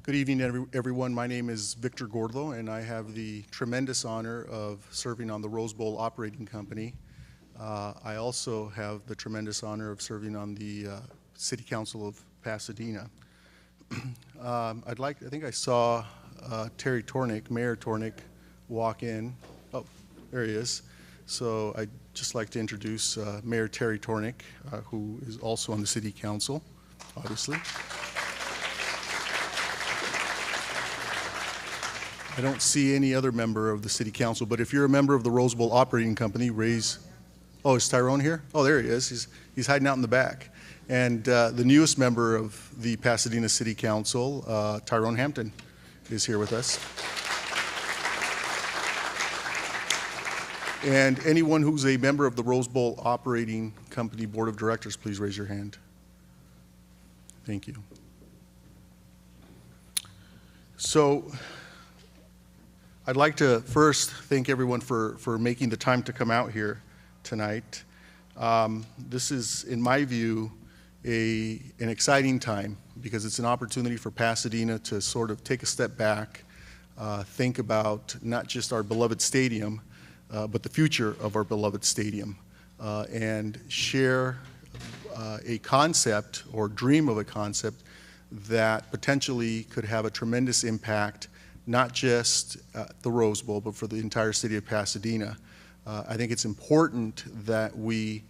Good evening, everyone. My name is Victor Gordo, and I have the tremendous honor of serving on the Rose Bowl Operating Company. I also have the tremendous honor of serving on the City Council of Pasadena. I think I saw Terry Tornick, Mayor Tornick, walk in. Oh, there he is. So I'd just like to introduce Mayor Terry Tornick, who is also on the City Council, obviously. I don't see any other member of the City Council, but if you're a member of the Rose Bowl Operating Company, raise. Oh, is Tyrone here? Oh, there he is. He's hiding out in the back. And the newest member of the Pasadena City Council, Tyrone Hampton, is here with us. And anyone who's a member of the Rose Bowl Operating Company Board of Directors, please raise your hand. Thank you. So, I'd like to first thank everyone for making the time to come out here tonight. This is, in my view, an exciting time because it's an opportunity for Pasadena to sort of take a step back, think about not just our beloved stadium, but the future of our beloved stadium, and share a concept or dream of a concept that potentially could have a tremendous impact not just the Rose Bowl, but for the entire city of Pasadena. I think it's important that we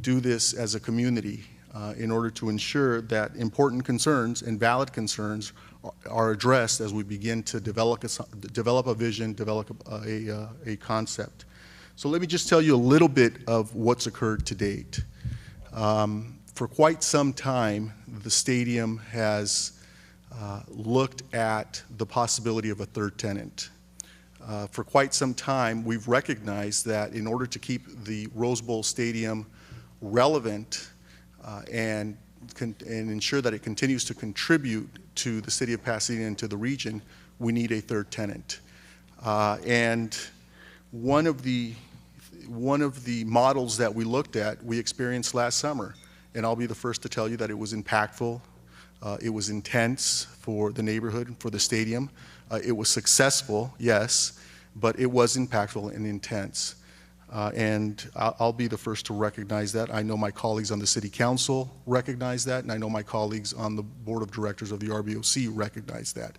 do this as a community in order to ensure that important concerns and valid concerns are addressed as we begin to develop a vision, develop a concept. So let me just tell you a little bit of what's occurred to date. For quite some time, the stadium has looked at the possibility of a third tenant. For quite some time, we've recognized that in order to keep the Rose Bowl Stadium relevant and ensure that it continues to contribute to the city of Pasadena and to the region, we need a third tenant. And one of the models that we looked at, we experienced last summer. And I'll be the first to tell you that it was impactful. It was intense for the neighborhood, for the stadium. It was successful, yes, but it was impactful and intense. And I'll be the first to recognize that. I know my colleagues on the City Council recognize that, and I know my colleagues on the Board of Directors of the RBOC recognize that.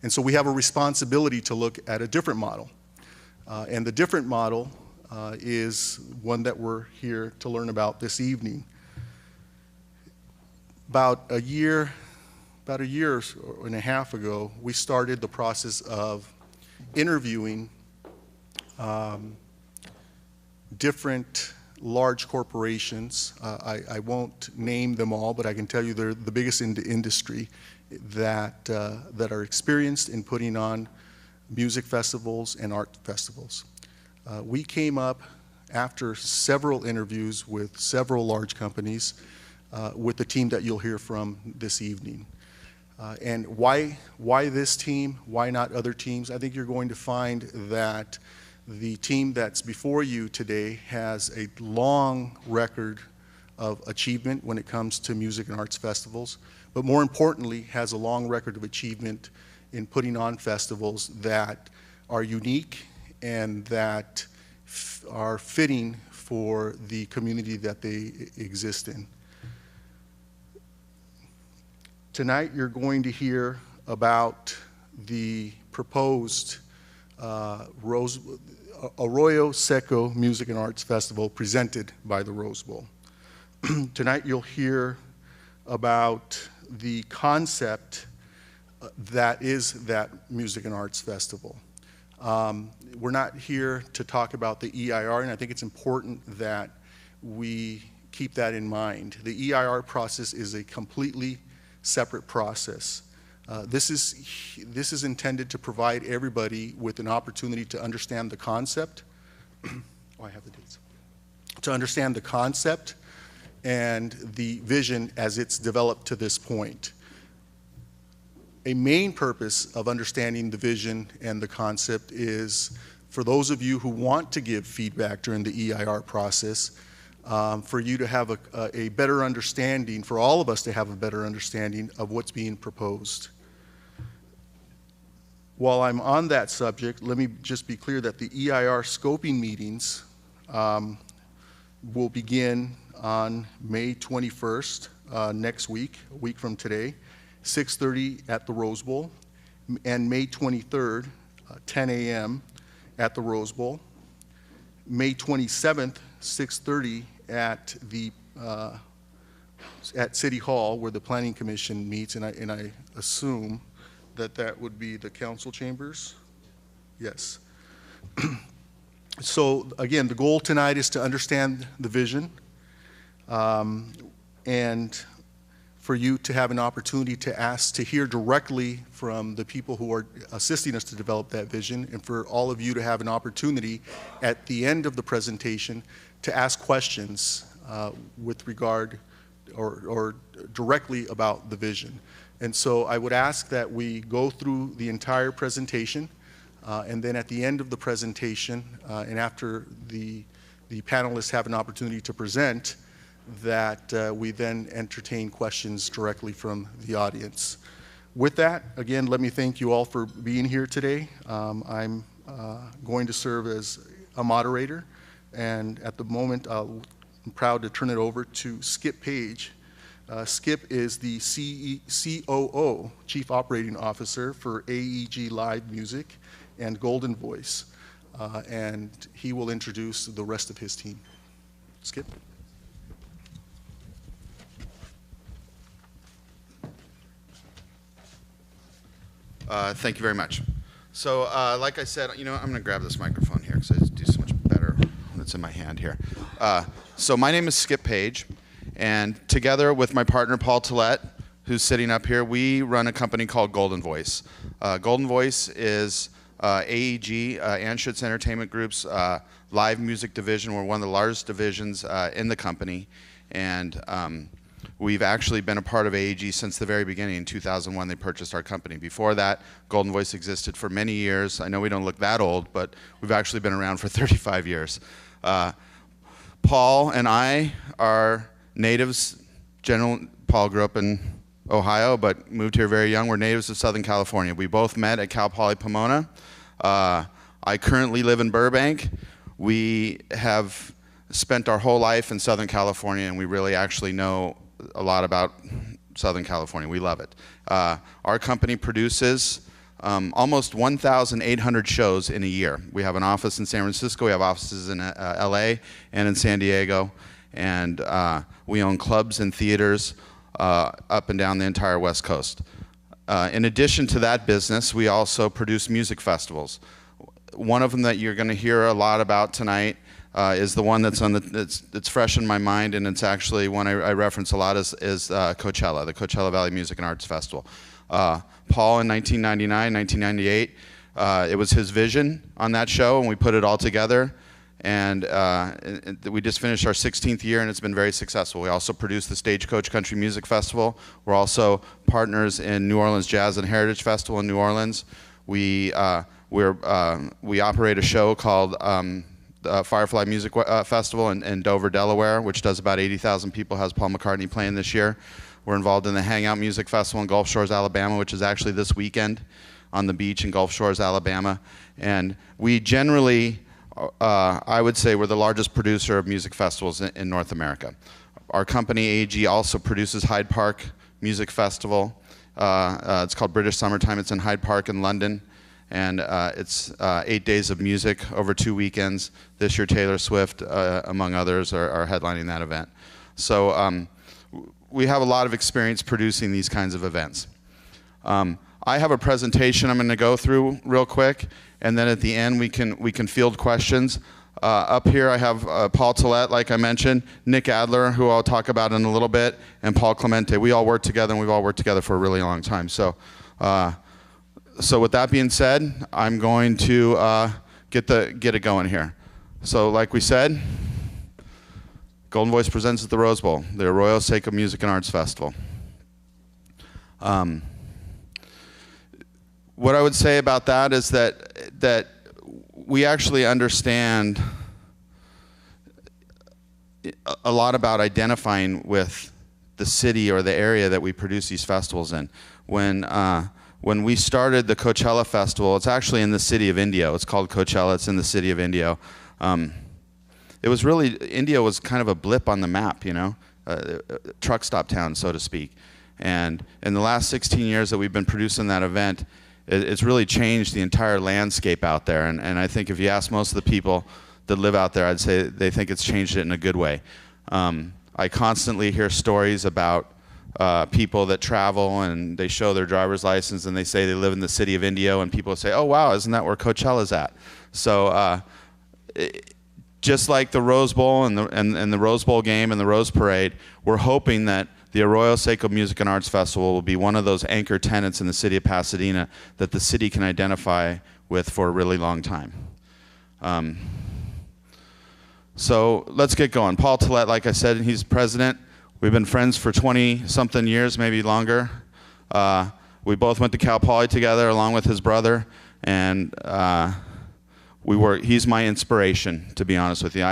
And so we have a responsibility to look at a different model. And the different model is one that we're here to learn about this evening. About a year and a half ago, we started the process of interviewing different large corporations. I won't name them all, but I can tell you they're the biggest in the industry that are experienced in putting on music festivals and art festivals. We came up after several interviews with several large companies with the team that you'll hear from this evening. And why this team? Why not other teams? I think you're going to find that the team that's before you today has a long record of achievement when it comes to music and arts festivals, but more importantly, has a long record of achievement in putting on festivals that are unique and that are fitting for the community that they exist in. Tonight, you're going to hear about the proposed Arroyo Seco Music and Arts Festival presented by the Rose Bowl. Tonight, you'll hear about the concept that is that Music and Arts Festival. We're not here to talk about the EIR, and I think it's important that we keep that in mind. The EIR process is a completely separate process. This is intended to provide everybody with an opportunity to understand the concept. Oh, I have the dates. To understand the concept and the vision as it's developed to this point. A main purpose of understanding the vision and the concept is for those of you who want to give feedback during the EIR process, for you to have a better understanding, for all of us to have a better understanding of what's being proposed. While I'm on that subject, let me just be clear that the EIR scoping meetings will begin on May 21st, next week, a week from today, 6:30 at the Rose Bowl, and May 23rd, 10 a.m. at the Rose Bowl. May 27th, 6:30 at the at City Hall, where the Planning Commission meets, and I assume that would be the council chambers. Yes. So again, the goal tonight is to understand the vision, and for you to have an opportunity to hear directly from the people who are assisting us to develop that vision, and for all of you to have an opportunity at the end of the presentation to ask questions with regard or directly about the vision. And so I would ask that we go through the entire presentation, and then at the end of the presentation, and after the panelists have an opportunity to present, that we then entertain questions directly from the audience. With that, again, let me thank you all for being here today. I'm going to serve as a moderator, and at the moment, I'm proud to turn it over to Skip Page. Skip is the COO, Chief Operating Officer for AEG Live Music and Golden Voice, and he will introduce the rest of his team. Skip. Thank you very much. So, like I said, I'm going to grab this microphone here because I just do so much better when it's in my hand here. So my name is Skip Page, and together with my partner Paul Tillett, who's sitting up here, we run a company called Golden Voice. Golden Voice is AEG, Anschutz Entertainment Group's live music division. We're one of the largest divisions in the company, and we've actually been a part of AEG since the very beginning. In 2001, they purchased our company. Before that, Golden Voice existed for many years. I know we don't look that old, but we've actually been around for 35 years. Paul and I are natives. Paul grew up in Ohio, but moved here very young. We're natives of Southern California. We both met at Cal Poly Pomona. I currently live in Burbank. We have spent our whole life in Southern California, and we really actually know a lot about Southern California. We love it. Our company produces almost 1,800 shows in a year. We have an office in San Francisco, we have offices in LA and in San Diego, and we own clubs and theaters up and down the entire West Coast. In addition to that business, we also produce music festivals. One of them that you're going to hear a lot about tonight is the one that's fresh in my mind, and it's actually one I reference a lot is Coachella, the Coachella Valley Music and Arts Festival. Paul in 1999, 1998, it was his vision on that show, and we put it all together, and we just finished our 16th year, and it's been very successful. We also produce the Stagecoach Country Music Festival. We're also partners in New Orleans Jazz and Heritage Festival in New Orleans. We operate a show called Firefly Music Festival in Dover, Delaware, which does about 80,000 people, has Paul McCartney playing this year. We're involved in the Hangout Music Festival in Gulf Shores, Alabama, which is actually this weekend on the beach in Gulf Shores, Alabama. And we generally, I would say, we're the largest producer of music festivals in North America. Our company, AEG, also produces Hyde Park Music Festival. It's called British Summertime. It's in Hyde Park in London. And it's 8 days of music over 2 weekends. This year, Taylor Swift, among others, are headlining that event. So we have a lot of experience producing these kinds of events. I have a presentation I'm going to go through real quick, and then at the end we can field questions. Up here I have Paul Tillett, like I mentioned, Nick Adler, who I'll talk about in a little bit, and Paul Clemente. We all work together, and we've all worked together for a really long time. So with that being said, I'm going to get it going here. So like we said, Golden Voice presents at the Rose Bowl, the Arroyo Seco Music and Arts Festival. What I would say about that is that we actually understand a lot about identifying with the city or the area that we produce these festivals in. When when we started the Coachella Festival, it's actually in the city of Indio. It's called Coachella. It's in the city of Indio. It was really, Indio was kind of a blip on the map, you know, truck stop town, so to speak. And in the last 16 years that we've been producing that event, it's really changed the entire landscape out there. And I think if you ask most of the people that live out there, I'd say they think it's changed it in a good way. I constantly hear stories about people that travel and they show their driver's license and they say they live in the city of Indio, and people say, oh wow, isn't that where Coachella's at? So just like the Rose Bowl and the Rose Bowl game and the Rose Parade, we're hoping that the Arroyo Seco Music and Arts Festival will be one of those anchor tenants in the city of Pasadena that the city can identify with for a really long time. So let's get going. Paul Tillett, like I said, he's president. We've been friends for 20-something years, maybe longer. We both went to Cal Poly together along with his brother, and he's my inspiration, to be honest with you.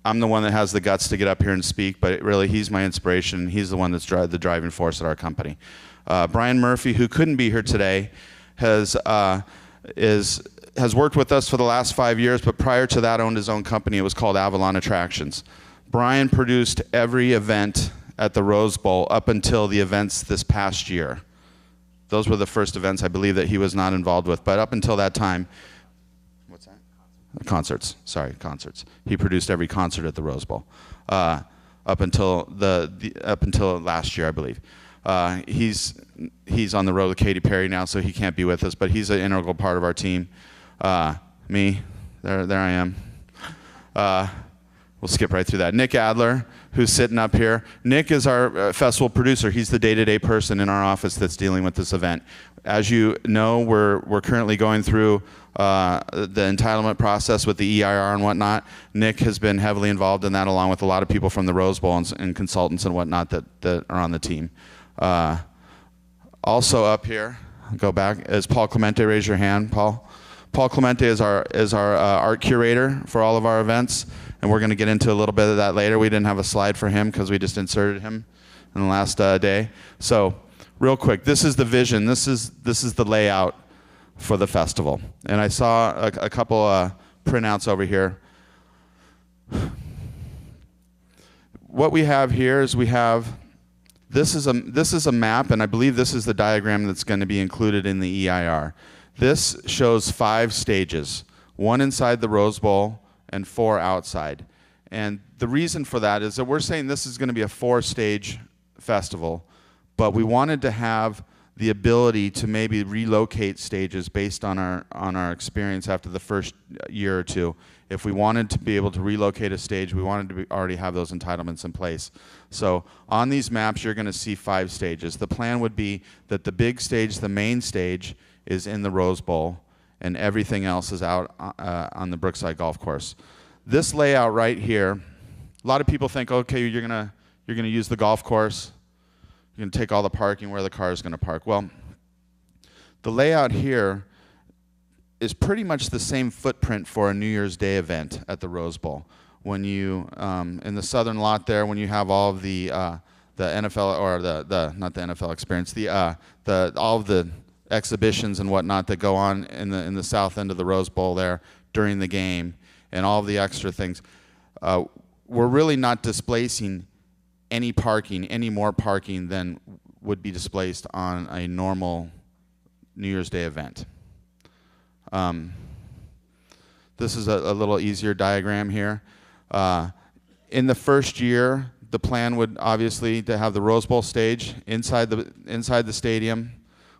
I'm the one that has the guts to get up here and speak, but really he's my inspiration. He's the one that's the driving force at our company. Brian Murphy, who couldn't be here today, has worked with us for the last 5 years, but prior to that owned his own company. It was called Avalon Attractions. Brian produced every event at the Rose Bowl up until the events this past year. Those were the first events I believe that he was not involved with, but up until that time, what's that? Concerts. Sorry, concerts. He produced every concert at the Rose Bowl up until up until last year, I believe. He's on the road with Katy Perry now, so he can't be with us, but he's an integral part of our team. Me, there I am. We'll skip right through that. Nick Adler, who's sitting up here. Nick is our festival producer. He's the day-to-day person in our office that's dealing with this event. As you know, we're currently going through the entitlement process with the EIR and whatnot. Nick has been heavily involved in that, along with a lot of people from the Rose Bowl and consultants and whatnot that are on the team. Also up here, go back, is Paul Clemente. Raise your hand, Paul. Paul Clemente is our art curator for all of our events, and we're going to get into a little bit of that later. We didn't have a slide for him because we just inserted him in the last day. So real quick, this is the vision. This is the layout for the festival. And I saw a couple printouts over here. What we have here is this is a map, and I believe this is the diagram that's going to be included in the EIR. This shows 5 stages, 1 inside the Rose Bowl and 4 outside. And the reason for that is that we're saying this is going to be a 4-stage festival, but we wanted to have the ability to maybe relocate stages based on our experience after the first year or two. If we wanted to be able to relocate a stage, we wanted to already have those entitlements in place. So on these maps, you're going to see 5 stages. The plan would be that the big stage, the main stage, is in the Rose Bowl, and everything else is out on the Brookside Golf Course. This layout right here, a lot of people think, okay, you're gonna use the golf course, you're gonna take all the parking where the car is gonna park. Well, the layout here is pretty much the same footprint for a New Year's Day event at the Rose Bowl. When you in the southern lot there, when you have all of the NFL, or not the NFL experience, all of the exhibitions and whatnot that go on in the south end of the Rose Bowl there during the game, and all of the extra things, we're really not displacing any more parking than would be displaced on a normal New Year's Day event. This is a little easier diagram here. In the first year, the plan would obviously to have the Rose Bowl stage inside the stadium.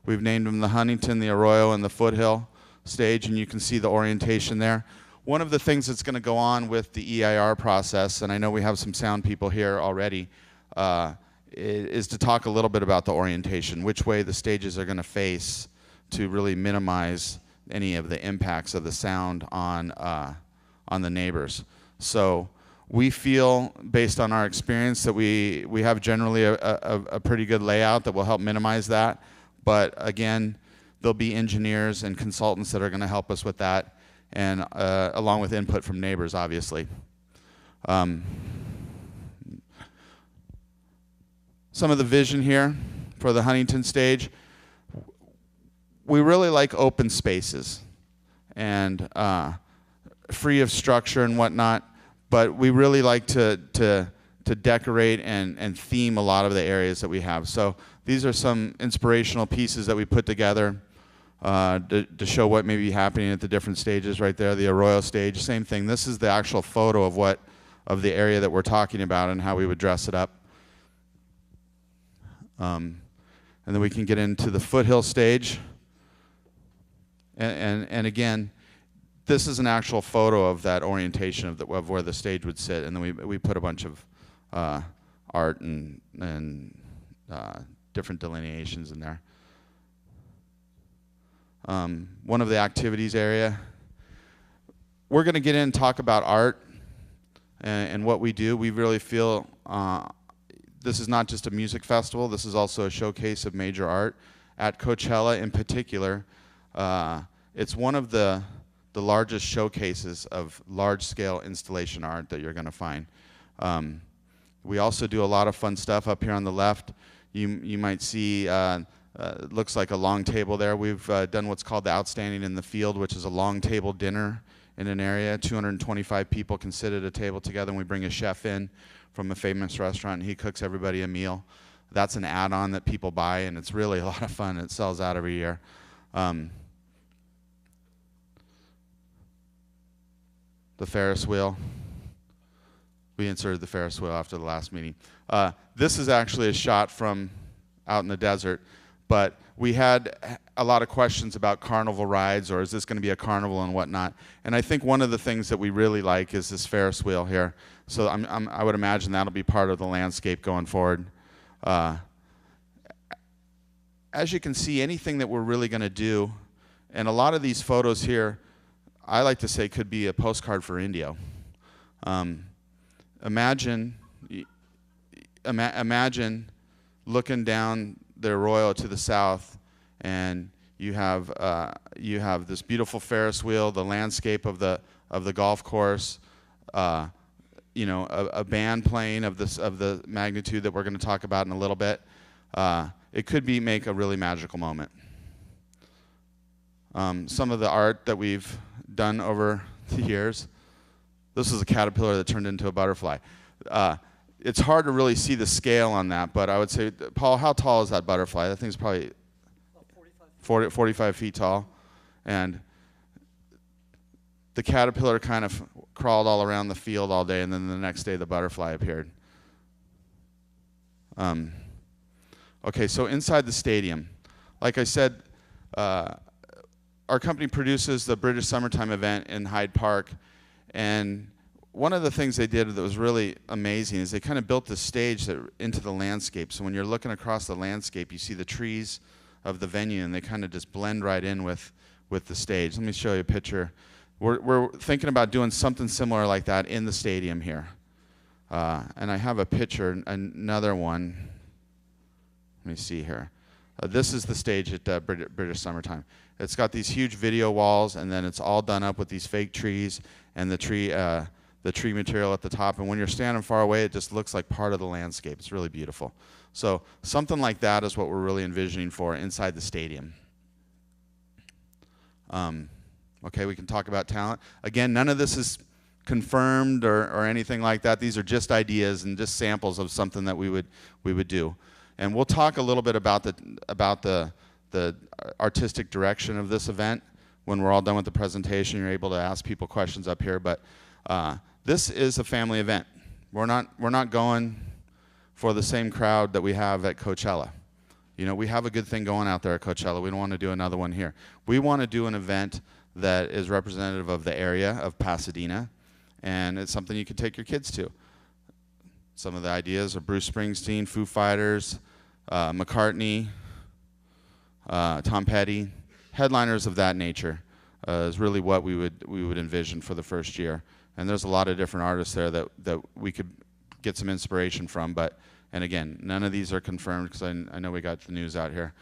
We've named them the Huntington, the Arroyo, and the Foothill stage, and you can see the orientation there. One of the things that's going to go on with the EIR process, and I know we have some sound people here already, is to talk a little bit about the orientation, which way the stages are going to face to really minimize any of the impacts of the sound on the neighbors. So we feel, based on our experience, that we have generally a pretty good layout that will help minimize that. But again, there'll be engineers and consultants that are going to help us with that, and along with input from neighbors, obviously. Some of the vision here for the Huntington stage. we really like open spaces and free of structure and whatnot, but we really like to decorate and theme a lot of the areas that we have. So these are some inspirational pieces that we put together to show what may be happening at the different stages right there. The Arroyo stage, same thing. This is the actual photo of the area that we're talking about and how we would dress it up. And then we can get into the Foothill stage. And again, this is an actual photo of that orientation of where the stage would sit, and then we put a bunch of art and different delineations in there. One of the activities area, we're going to get in and talk about art and what we do. We really feel this is not just a music festival, this is also a showcase of major art. At Coachella in particular, it's one of the largest showcases of large-scale installation art that you're going to find. We also do a lot of fun stuff up here on the left. You might see, looks like a long table there. We've done what's called the Outstanding in the Field, which is a long table dinner in an area. 225 people can sit at a table together, and we bring a chef in from a famous restaurant, and he cooks everybody a meal. That's an add-on that people buy, and it's really a lot of fun. It sells out every year. The Ferris wheel. We inserted the Ferris wheel after the last meeting. This is actually a shot from out in the desert, but we had a lot of questions about carnival rides, or is this going to be a carnival and whatnot. And I think one of the things that we really like is this Ferris wheel here. So I would imagine that'll be part of the landscape going forward. As you can see, anything that we're really going to do, and a lot of these photos here, I like to say could be a postcard for Indio. Imagine looking down the Arroyo to the south, and you have this beautiful Ferris wheel, the landscape of the golf course, a band playing of the magnitude that we're going to talk about in a little bit. It could make a really magical moment. Some of the art that we've done over the years. This is a caterpillar that turned into a butterfly. It's hard to really see the scale on that, but I would say, Paul, how tall is that butterfly? That thing's probably 45 feet tall. And the caterpillar kind of crawled all around the field all day, and then the next day the butterfly appeared. Okay, so inside the stadium, like I said, our company produces the British Summertime event in Hyde Park, and one of the things they did that was really amazing is they kind of built the stage into the landscape. So when you're looking across the landscape, you see the trees of the venue, and they kind of just blend right in with the stage. Let me show you a picture. We're thinking about doing something similar like that in the stadium here. And I have a picture, another one. Let me see here. This is the stage at British Summertime. It's got these huge video walls, and then it's all done up with these fake trees and the tree material at the top. And when you're standing far away, it just looks like part of the landscape. It's really beautiful. So something like that is what we're really envisioning for inside the stadium. Okay, we can talk about talent. Again, none of this is confirmed or anything like that. These are just ideas and just samples of something that we would do. And we'll talk a little bit about the artistic direction of this event when we're all done with the presentation. You're able to ask people questions up here, but this is a family event. We're not going for the same crowd that we have at Coachella. You know, we have a good thing going out there at Coachella. We don't want to do another one here. We want to do an event that is representative of the area of Pasadena, and it's something you can take your kids to. Some of the ideas are Bruce Springsteen, Foo Fighters, McCartney, Tom Petty, headliners of that nature is really what we would envision for the first year. And there's a lot of different artists there that we could get some inspiration from. And again, none of these are confirmed because I know we got the news out here.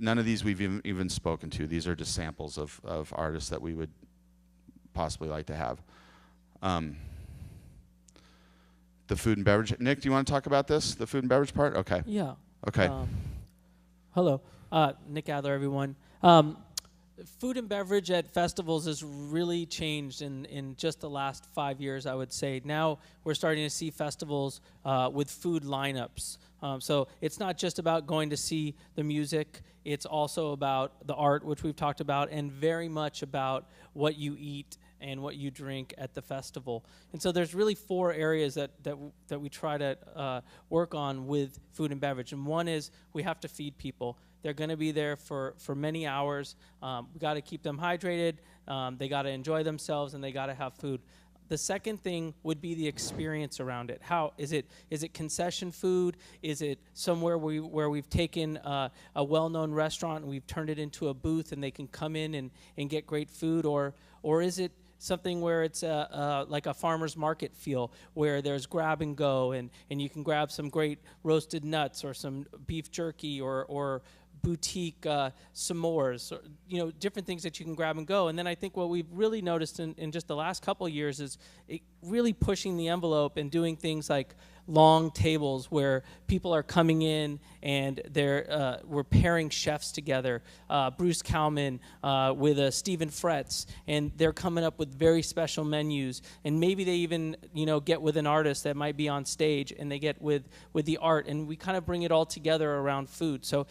None of these we've even spoken to. These are just samples of artists that we would possibly like to have. The food and beverage. Nick, do you want to talk about this, the food and beverage part? Okay. Yeah. Okay. Hello, Nick Adler, everyone. Food and beverage at festivals has really changed in just the last 5 years, I would say. Now we're starting to see festivals with food lineups. So it's not just about going to see the music, it's also about the art, which we've talked about, and very much about what you eat and what you drink at the festival. And so there's really 4 areas that we try to work on with food and beverage. And one is we have to feed people. They're going to be there for many hours. We got to keep them hydrated. They got to enjoy themselves, and they got to have food. The second thing would be the experience around it. How is it? Is it concession food? Is it somewhere where we've taken a well-known restaurant and we've turned it into a booth, and they can come in and get great food, or is it something where it's like a farmer's market feel, where there's grab and go, and you can grab some great roasted nuts or some beef jerky or boutique s'mores, or, different things that you can grab and go. And then I think what we've really noticed in just the last couple of years is really pushing the envelope and doing things like long tables where people are coming in and we're pairing chefs together. Bruce Kalman with Stephen Fretz, and they're coming up with very special menus. And maybe they even get with an artist that might be on stage, and they get with the art, and we kind of bring it all together around food. So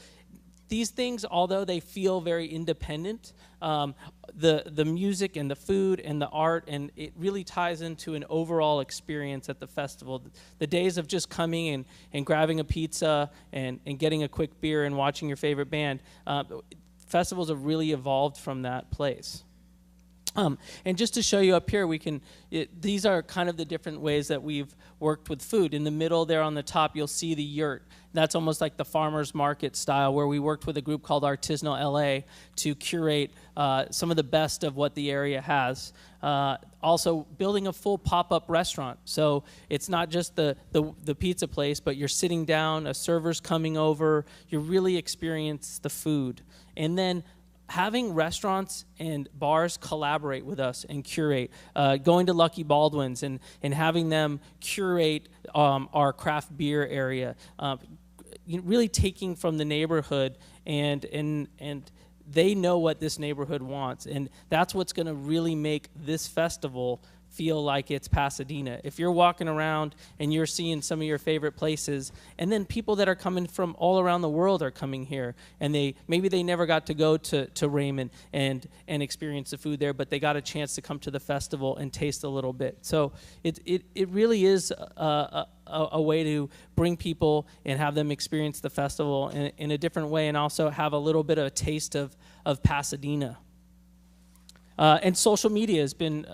these things, although they feel very independent, the music and the food and the art, and it really ties into an overall experience at the festival. The days of just coming and grabbing a pizza and getting a quick beer and watching your favorite band, festivals have really evolved from that place. And just to show you up here, these are kind of the different ways that we've worked with food. In the middle there on the top, you'll see the yurt. That's almost like the farmer's market style, where we worked with a group called Artisanal LA to curate some of the best of what the area has. Also building a full pop-up restaurant. So it's not just the pizza place, but you're sitting down, a server's coming over, you really experience the food. And then having restaurants and bars collaborate with us and curate, going to Lucky Baldwin's and having them curate our craft beer area, really taking from the neighborhood, and they know what this neighborhood wants, and that's what's going to really make this festival feel like it's Pasadena. If you're walking around and you're seeing some of your favorite places, and then people that are coming from all around the world are coming here, and maybe they never got to go to Raymond and experience the food there, but they got a chance to come to the festival and taste a little bit. So it really is a way to bring people and have them experience the festival in a different way, and also have a little bit of a taste of Pasadena. And social media has been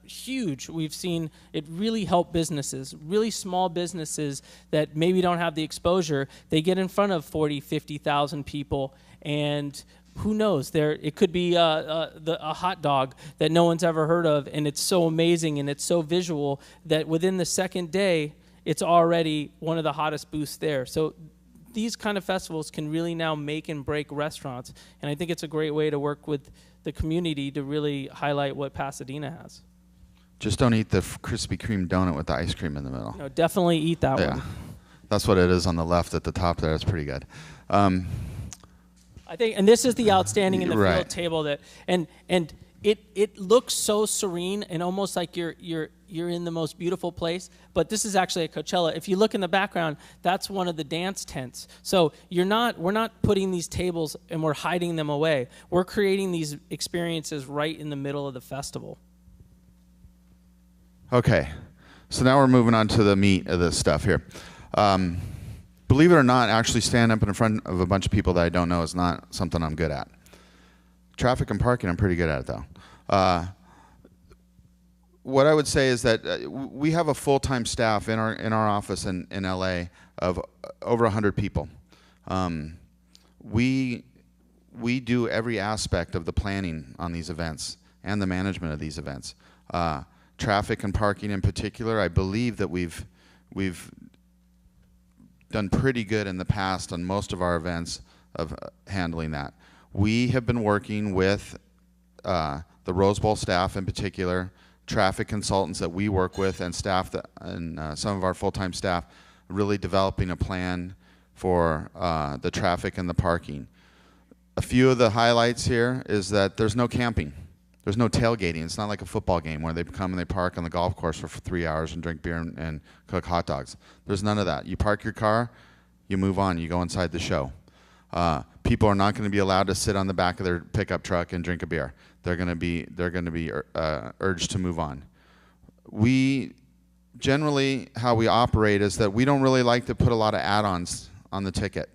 huge. We've seen it really help businesses, really small businesses that maybe don't have the exposure. They get in front of 40, 50,000 people, and who knows? It could be a hot dog that no one's ever heard of, and it's so amazing and it's so visual that within the second day, it's already one of the hottest booths there. So these kind of festivals can really now make and break restaurants, and I think it's a great way to work with the community to really highlight what Pasadena has. Just don't eat the Krispy Kreme donut with the ice cream in the middle. No, definitely eat that one. Yeah, that's what it is on the left at the top there. It's pretty good. I think, and this is the outstanding in the Right. field table and it looks so serene and almost like you're in the most beautiful place, but this is actually at Coachella. If you look in the background, that's one of the dance tents. So we're not putting these tables and we're hiding them away. We're creating these experiences right in the middle of the festival. Okay, so now we're moving on to the meat of this stuff here. Believe it or not, actually standing up in front of a bunch of people that I don't know is not something I'm good at. Traffic and parking, I'm pretty good at, though. What I would say is that we have a full-time staff in our office in LA of over 100 people. We do every aspect of the planning on these events and the management of these events. Traffic and parking in particular, I believe that we've done pretty good in the past on most of our events of handling that. We have been working with the Rose Bowl staff in particular, traffic consultants that we work with, and staff and some of our full-time staff, really developing a plan for the traffic and the parking. A few of the highlights here is that there's no camping. There's no tailgating. It's not like a football game where they come and they park on the golf course for 3 hours and drink beer and cook hot dogs. There's none of that. You park your car, you move on, you go inside the show. People are not going to be allowed to sit on the back of their pickup truck and drink a beer. They're going to be urged to move on. We generally, how we operate is that we don't really like to put a lot of add-ons on the ticket.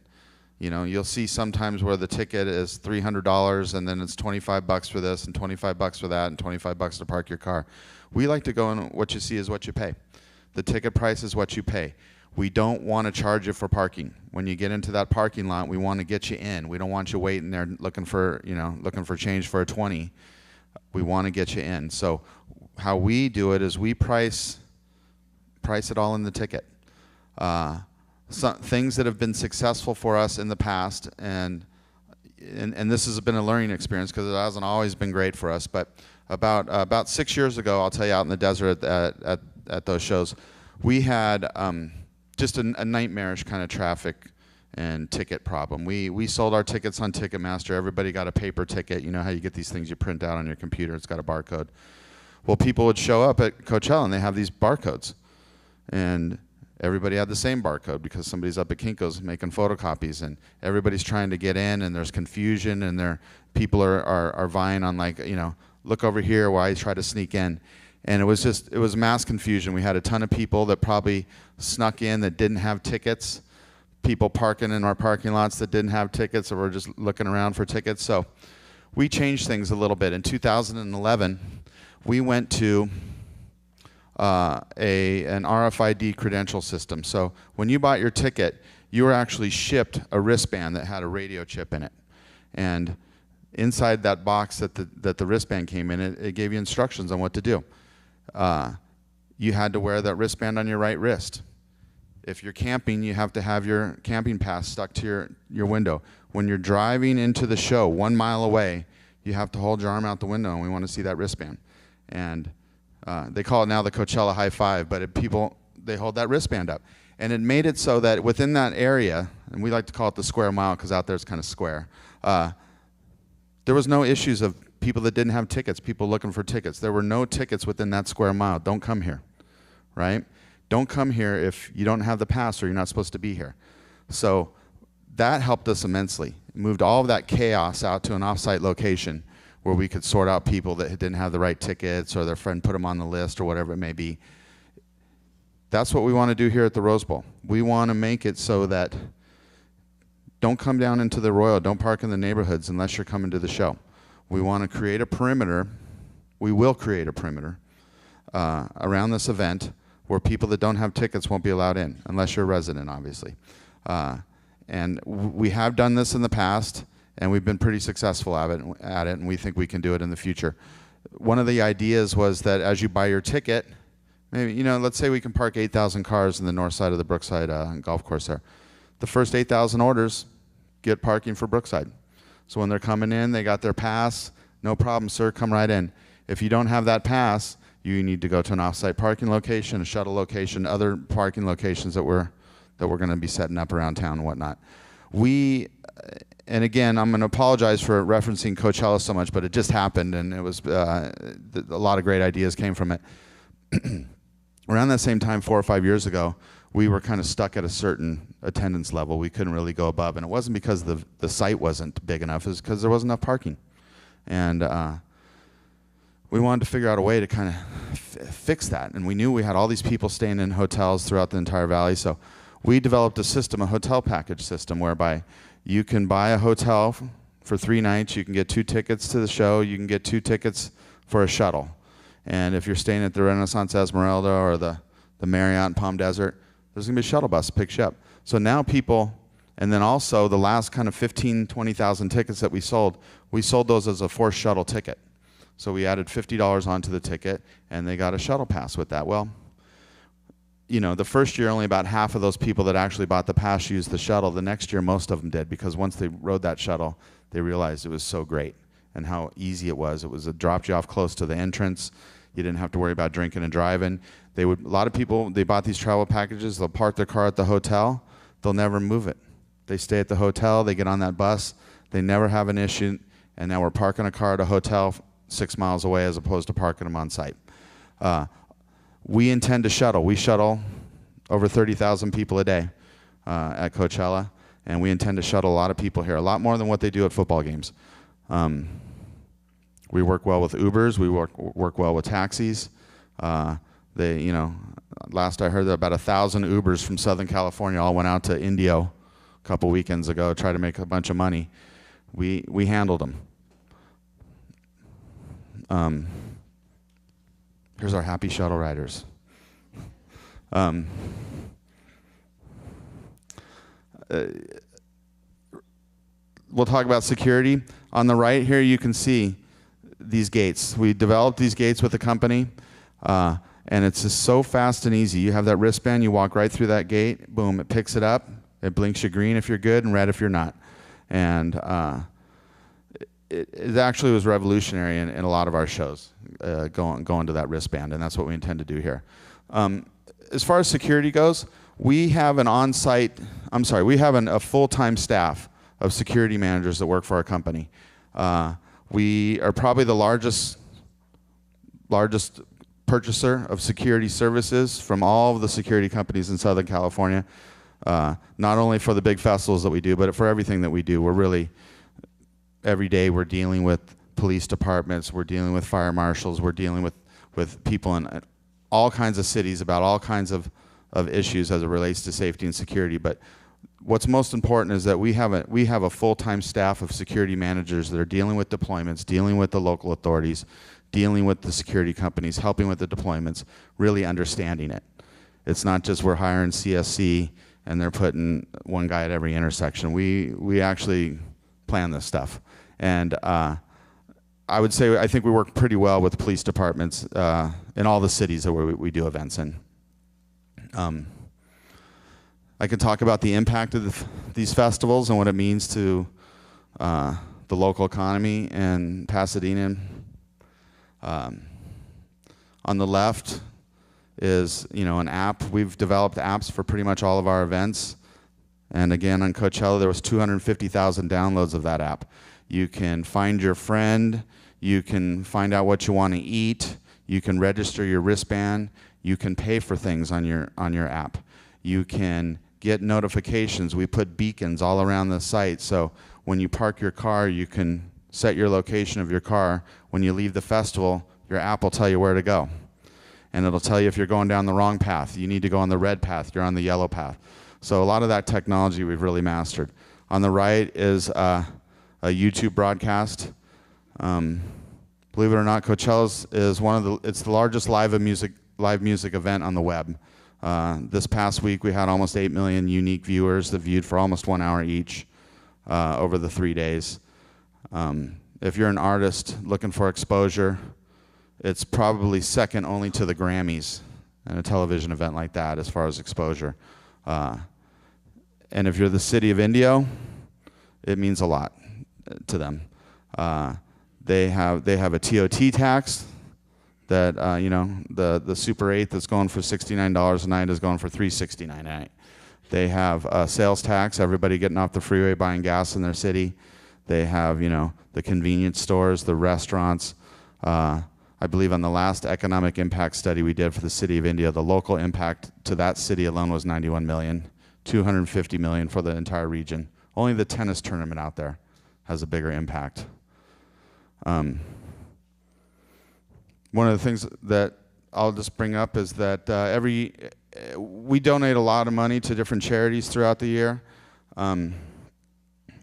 You know, you'll see sometimes where the ticket is $300 and then it's $25 for this and $25 for that and $25 to park your car. We like to go and what you see is what you pay. The ticket price is what you pay. We don't want to charge you for parking. When you get into that parking lot, we want to get you in. We don't want you waiting there looking for change for a 20. We want to get you in. So how we do it is we price it all in the ticket. Some things that have been successful for us in the past, and this has been a learning experience because it hasn't always been great for us, but about 6 years ago, I'll tell you, out in the desert at those shows, we had just a nightmarish kind of traffic and ticket problem. We sold our tickets on Ticketmaster. Everybody got a paper ticket. You know how you get these things you print out on your computer. It's got a barcode. Well, people would show up at Coachella and they have these barcodes. And everybody had the same barcode because somebody's up at Kinko's making photocopies, and everybody's trying to get in, and there's confusion, and people are vying on, like, you know, look over here while I try to sneak in. And it was mass confusion. We had a ton of people that probably snuck in that didn't have tickets, people parking in our parking lots that didn't have tickets or were just looking around for tickets. So we changed things a little bit. In 2011, we went to an RFID credential system. So when you bought your ticket, you were actually shipped a wristband that had a radio chip in it. And inside that box that the wristband came in, it gave you instructions on what to do. You had to wear that wristband on your right wrist. If you're camping, you have to have your camping pass stuck to your window. When you're driving into the show 1 mile away, you have to hold your arm out the window, and we want to see that wristband. And they call it now the Coachella High Five, but they hold that wristband up. And it made it so that within that area, and we like to call it the square mile because out there it's kind of square, there was no issues of people that didn't have tickets, people looking for tickets. There were no tickets within that square mile. Don't come here, right? Don't come here if you don't have the pass or you're not supposed to be here. So that helped us immensely. It moved all of that chaos out to an off-site location where we could sort out people that didn't have the right tickets or their friend put them on the list or whatever it may be. That's what we want to do here at the Rose Bowl. We want to make it so that don't come down into the Royal, don't park in the neighborhoods unless you're coming to the show. We want to create a perimeter. We will create a perimeter around this event where people that don't have tickets won't be allowed in, unless you're a resident, obviously. And we have done this in the past, and we've been pretty successful at it, and we think we can do it in the future. One of the ideas was that as you buy your ticket, maybe, you know, let's say we can park 8,000 cars in the north side of the Brookside golf course there. The first 8,000 orders get parking for Brookside. So when they're coming in, they got their pass, no problem, sir, come right in. If you don't have that pass, you need to go to an off-site parking location, a shuttle location, other parking locations that we're going to be setting up around town and whatnot. And again, I'm going to apologize for referencing Coachella so much, but it just happened, and it was a lot of great ideas came from it. Around that same time, 4 or 5 years ago, we were kind of stuck at a certain attendance level. We couldn't really go above, and it wasn't because the site wasn't big enough. It was because there wasn't enough parking. And we wanted to figure out a way to kind of fix that. And we knew we had all these people staying in hotels throughout the entire valley, so we developed a system, a hotel package system, whereby you can buy a hotel for 3 nights, you can get 2 tickets to the show, you can get 2 tickets for a shuttle. And if you're staying at the Renaissance Esmeralda or the Marriott in Palm Desert, there's going to be a shuttle bus that picks you up. So now people, and then also the last kind of 15,000, 20,000 tickets that we sold those as a forced shuttle ticket. So we added $50 onto the ticket, and they got a shuttle pass with that. Well, you know, the first year only about half of those people that actually bought the pass used the shuttle. The next year most of them did, because once they rode that shuttle, they realized it was so great and how easy it was. It dropped you off close to the entrance. You didn't have to worry about drinking and driving. A lot of people, they bought these travel packages, they'll park their car at the hotel, they'll never move it. They stay at the hotel, they get on that bus, they never have an issue, and now we're parking a car at a hotel 6 miles away as opposed to parking them on site. We intend to shuttle. We shuttle over 30,000 people a day at Coachella, and we intend to shuttle a lot of people here, a lot more than what they do at football games. We work well with Ubers. We work well with taxis. They, you know, last I heard that about 1,000 Ubers from Southern California all went out to Indio a couple weekends ago to try to make a bunch of money. We handled them. Here's our happy shuttle riders. We'll talk about security. On the right here, you can see these gates. We developed these gates with a company, and it's just so fast and easy. You have that wristband, you walk right through that gate, boom, it picks it up, it blinks you green if you're good and red if you're not. And it actually was revolutionary in a lot of our shows, going to that wristband, and that's what we intend to do here. As far as security goes, we have we have a full-time staff of security managers that work for our company. We are probably the largest purchaser of security services from all of the security companies in Southern California, not only for the big festivals that we do, but for everything that we do. We're really, every day we're dealing with police departments, we're dealing with fire marshals, we're dealing with people in all kinds of cities about all kinds of issues as it relates to safety and security. But what's most important is that we have a full-time staff of security managers that are dealing with deployments, dealing with the local authorities, dealing with the security companies, helping with the deployments, really understanding it. It's not just we're hiring CSC and they're putting one guy at every intersection. We actually plan this stuff. And I would say I think we work pretty well with police departments in all the cities that we do events in. I can talk about the impact of these festivals and what it means to the local economy in Pasadena. On the left is, you know, an app. We've developed apps for pretty much all of our events. And again, on Coachella, there was 250,000 downloads of that app. You can find your friend. You can find out what you want to eat. You can register your wristband. You can pay for things on your app. You can get notifications. We put beacons all around the site, so when you park your car, you can set your location of your car. When you leave the festival, your app will tell you where to go. And it'll tell you if you're going down the wrong path. You need to go on the red path. You're on the yellow path. So a lot of that technology we've really mastered. On the right is a YouTube broadcast. Believe it or not, Coachella is it's the largest live music event on the web. This past week we had almost 8 million unique viewers that viewed for almost 1 hour each over the 3 days. If you're an artist looking for exposure, it's probably second only to the Grammys and a television event like that as far as exposure. And if you're the city of Indio, it means a lot to them. They have a TOT tax that you know, the Super 8 that's going for $69 a night is going for $369 a night. They have a sales tax, everybody getting off the freeway buying gas in their city. They have, you know, the convenience stores, the restaurants. I believe on the last economic impact study we did for the city of Indio, the local impact to that city alone was 91 million, 250 million for the entire region. Only the tennis tournament out there has a bigger impact. One of the things that I'll just bring up is that we donate a lot of money to different charities throughout the year.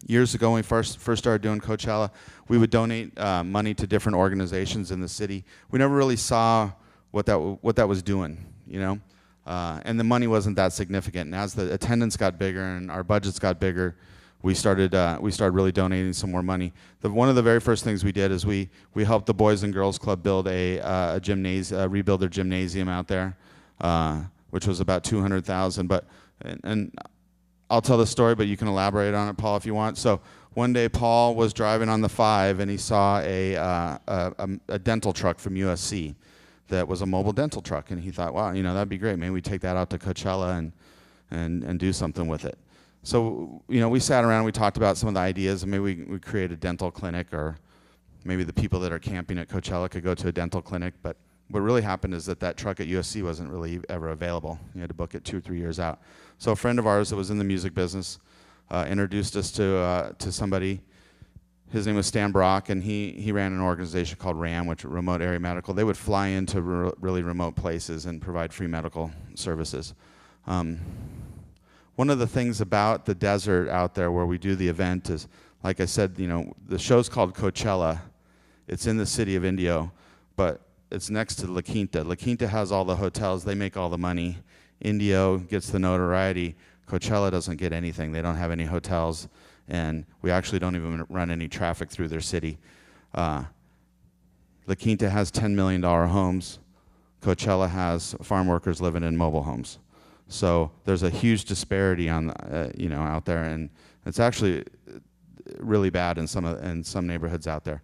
Years ago when we first started doing Coachella, we would donate money to different organizations in the city. We never really saw what that was doing, you know, and the money wasn't that significant. And as the attendance got bigger and our budgets got bigger, we started really donating some more money. One of the very first things we did is we helped the Boys and Girls Club build a gymnasium, rebuild their gymnasium out there, which was about $200,000. But and I'll tell the story, but you can elaborate on it, Paul, if you want. So one day, Paul was driving on the 5, and he saw a dental truck from USC that was a mobile dental truck, and he thought, wow, you know, that'd be great. Maybe we take that out to Coachella and do something with it. So, you know, we sat around, we talked about some of the ideas, and maybe we create a dental clinic, or maybe the people that are camping at Coachella could go to a dental clinic. But what really happened is that truck at USC wasn't really ever available. You had to book it 2 or 3 years out. So a friend of ours that was in the music business introduced us to somebody. His name was Stan Brock, and he ran an organization called RAM, which is Remote Area Medical. They would fly into really remote places and provide free medical services. One of the things about the desert out there where we do the event is, like I said, you know, the show's called Coachella. It's in the city of Indio, but it's next to La Quinta. La Quinta has all the hotels. They make all the money. Indio gets the notoriety. Coachella doesn't get anything. They don't have any hotels, and we actually don't even run any traffic through their city. La Quinta has $10 million homes. Coachella has farm workers living in mobile homes. So there's a huge disparity on, you know, out there, and it's actually really bad in some neighborhoods out there.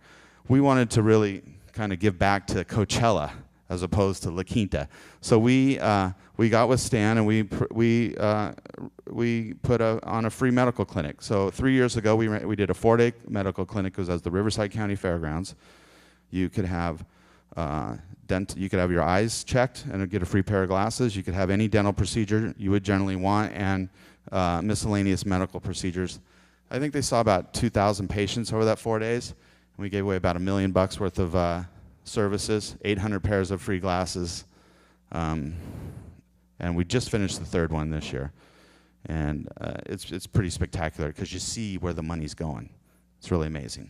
We wanted to really kind of give back to Coachella as opposed to La Quinta. So we got with Stan, and we put on a free medical clinic. So 3 years ago, we did a 4-day medical clinic. It was at the Riverside County Fairgrounds. You could have you could have your eyes checked and get a free pair of glasses. You could have any dental procedure you would generally want, and miscellaneous medical procedures. I think they saw about 2,000 patients over that 4 days, and we gave away about $1 million worth of services, 800 pairs of free glasses, and we just finished the 3rd one this year. And it's pretty spectacular because you see where the money's going. It's really amazing.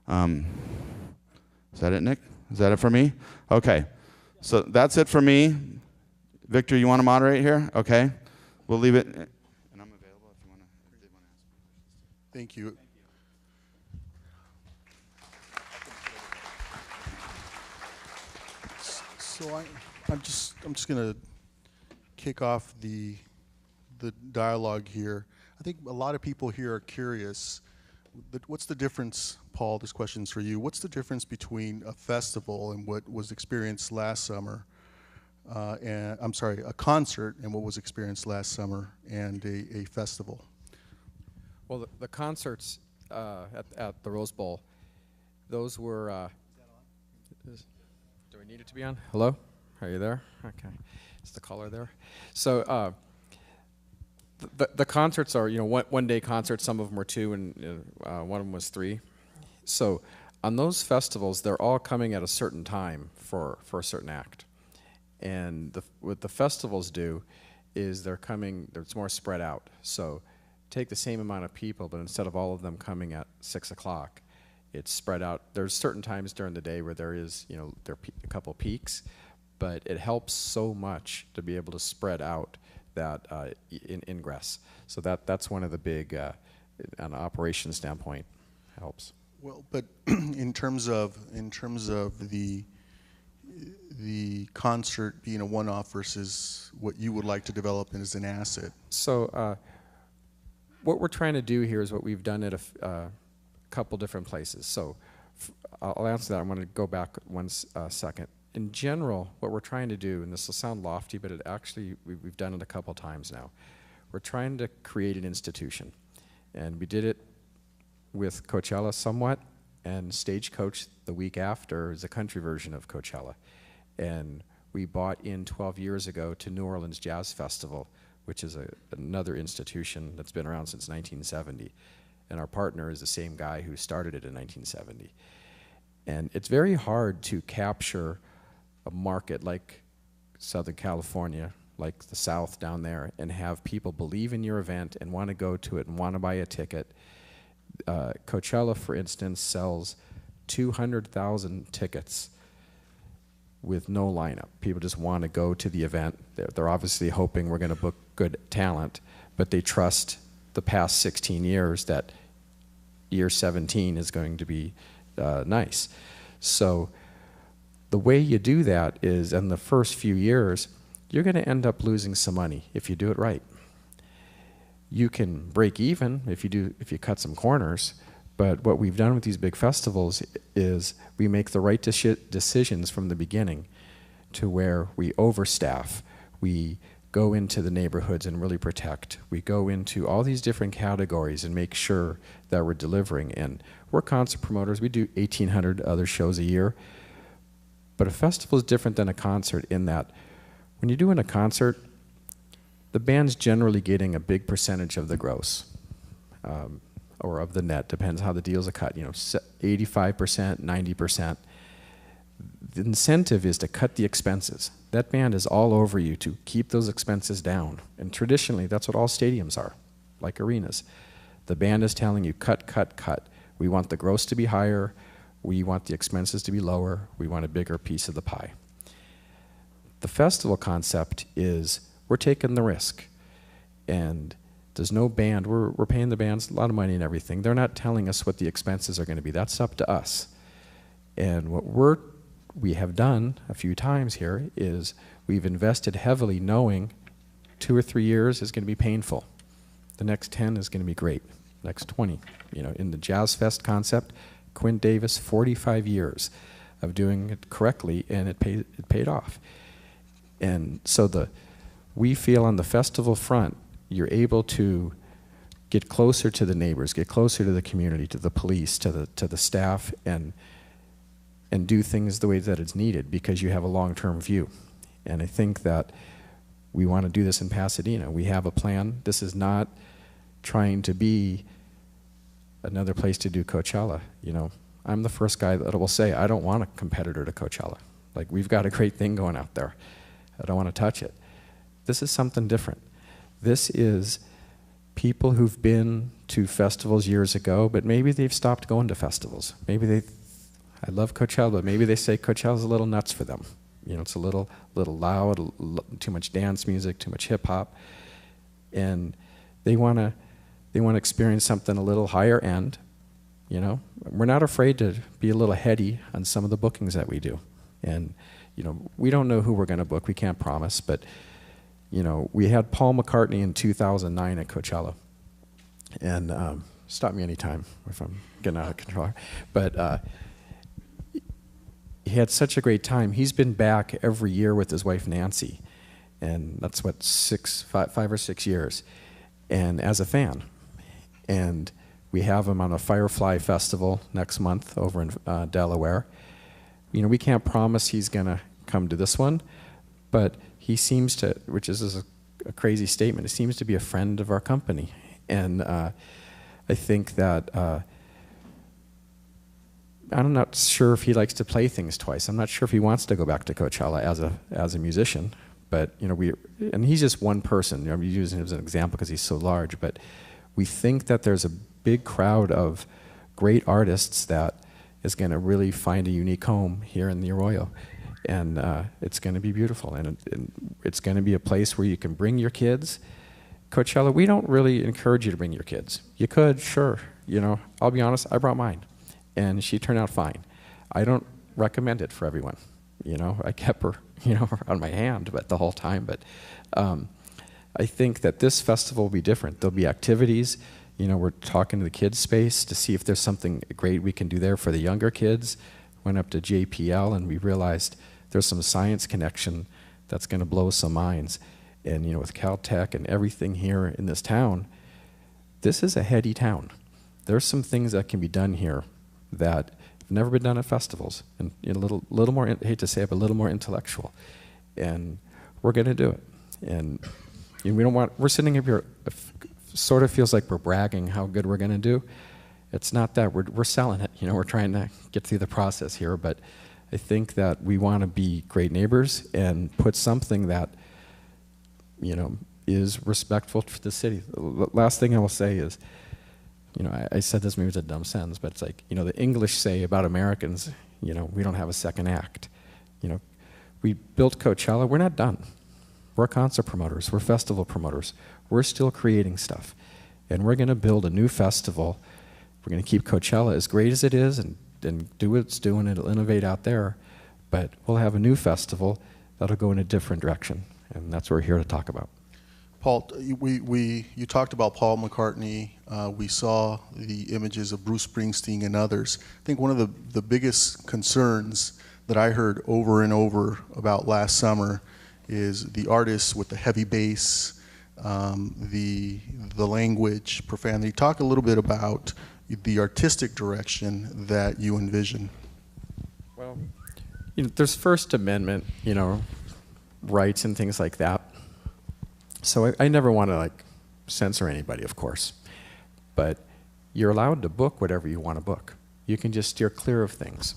Is that it, Nick? Is that it for me? Okay. So that's it for me. Victor, you want to moderate here? Okay. We'll leave it. And I'm available if you want to ask. Thank you. So I'm just going to kick off the dialogue here. I think a lot of people here are curious. What's the difference, Paul? This question's for you. What's the difference between a festival and what was experienced last summer? A concert and what was experienced last summer, and a festival? Well, the concerts at the Rose Bowl, those were. Do we need it to be on? Hello? Are you there? Okay. Is the caller there? So. The concerts are, you know, one-day concerts. Some of them were 2, and one of them was 3. So on those festivals, they're all coming at a certain time for a certain act. And what the festivals do is it's more spread out. So take the same amount of people, but instead of all of them coming at 6 o'clock, it's spread out. There's certain times during the day where there is, you know, there are a couple peaks, but it helps so much to be able to spread out that ingress. So that's one of the big, on an operations standpoint, helps. Well, but in terms of the concert being a one-off versus what you would like to develop as an asset. So what we're trying to do here is what we've done at a couple different places. So I'll answer that. I'm going to go back one second. In general, what we're trying to do, and this will sound lofty, but we've done it a couple times now. We're trying to create an institution. And we did it with Coachella somewhat, and Stagecoach the week after is a country version of Coachella. And we bought in 12 years ago to New Orleans Jazz Festival, which is another institution that's been around since 1970. And our partner is the same guy who started it in 1970. And it's very hard to capture a market like Southern California, like the South down there, and have people believe in your event and want to go to it and want to buy a ticket. Coachella, for instance, sells 200,000 tickets with no lineup. People just want to go to the event. They're obviously hoping we're going to book good talent, but they trust the past 16 years that year 17 is going to be nice. So the way you do that is, in the first few years, you're going to end up losing some money if you do it right. You can break even if you cut some corners, but what we've done with these big festivals is we make the right decisions from the beginning, to where we overstaff, we go into the neighborhoods and really protect. We go into all these different categories and make sure that we're delivering. And we're concert promoters. We do 1,800 other shows a year. But a festival is different than a concert in that when you're doing a concert, the band's generally getting a big percentage of the gross, or of the net, depends how the deals are cut, 85%, 90%. The incentive is to cut the expenses. That band is all over you to keep those expenses down. And traditionally, that's what all stadiums are, like arenas. The band is telling you, cut, cut, cut. We want the gross to be higher. We want the expenses to be lower. We want a bigger piece of the pie. The festival concept is we're taking the risk. And there's no band. We're paying the bands a lot of money and everything. They're not telling us what the expenses are going to be. That's up to us. And what we have done a few times here is we've invested heavily knowing 2 or 3 years is going to be painful. The next 10 is going to be great. Next 20. In the Jazz Fest concept, Quinn Davis, 45 years of doing it correctly, and it paid off. And so we feel on the festival front, you're able to get closer to the neighbors, get closer to the community, to the police, to the staff, and do things the way that it's needed because you have a long-term view. And I think that we want to do this in Pasadena. We have a plan. This is not trying to be another place to do Coachella. I'm the first guy that will say, I don't want a competitor to Coachella. Like, we've got a great thing going out there. I don't want to touch it. This is something different. This is people who've been to festivals years ago, but maybe they've stopped going to festivals. Maybe I love Coachella, but maybe they say Coachella's a little nuts for them. It's a little loud, too much dance music, too much hip hop, and they want to experience something a little higher end. We're not afraid to be a little heady on some of the bookings that we do, and we don't know who we're going to book. We can't promise, but we had Paul McCartney in 2009 at Coachella, and stop me anytime if I'm getting out of control. But he had such a great time. He's been back every year with his wife Nancy, and that's what 5 or 6 years, and as a fan. And we have him on a Firefly Festival next month over in Delaware. We can't promise he's going to come to this one, but he seems to, which is a crazy statement, he seems to be a friend of our company. And I think that I'm not sure if he likes to play things twice. I'm not sure if he wants to go back to Coachella as a musician. But and he's just one person. I'm using him as an example because he's so large. But we think that there's a big crowd of great artists that is going to really find a unique home here in the Arroyo, and it's going to be beautiful. And it's going to be a place where you can bring your kids. Coachella, we don't really encourage you to bring your kids. You could, sure. I'll be honest. I brought mine, and she turned out fine. I don't recommend it for everyone. I kept her, on my hand, but the whole time. But I think that this festival will be different. There'll be activities. We're talking to the kids space to see if there's something great we can do there for the younger kids. Went up to JPL and we realized there's some science connection that's going to blow some minds. And with Caltech and everything here in this town, this is a heady town. There's some things that can be done here that have never been done at festivals, and a little more, I hate to say it, but a little more intellectual. And we're going to do it. And we're sitting up here, sort of feels like we're bragging how good we're going to do. It's not that. We're selling it. We're trying to get through the process here. But I think that we want to be great neighbors and put something that, is respectful to the city. The last thing I will say is, I said this, maybe it's a dumb sentence, but it's like, the English say about Americans, we don't have a second act. We built Coachella. We're not done. We're concert promoters. We're festival promoters. We're still creating stuff. And we're going to build a new festival. We're going to keep Coachella as great as it is and do what it's doing. It'll innovate out there. But we'll have a new festival that'll go in a different direction. And that's what we're here to talk about. Paul, you talked about Paul McCartney. We saw the images of Bruce Springsteen and others. I think one of the biggest concerns that I heard over and over about last summer is the artists with the heavy bass, the language, profanity. Talk a little bit about the artistic direction that you envision. Well, there's First Amendment, rights and things like that. So I never want to censor anybody, of course, but you're allowed to book whatever you want to book. You can just steer clear of things,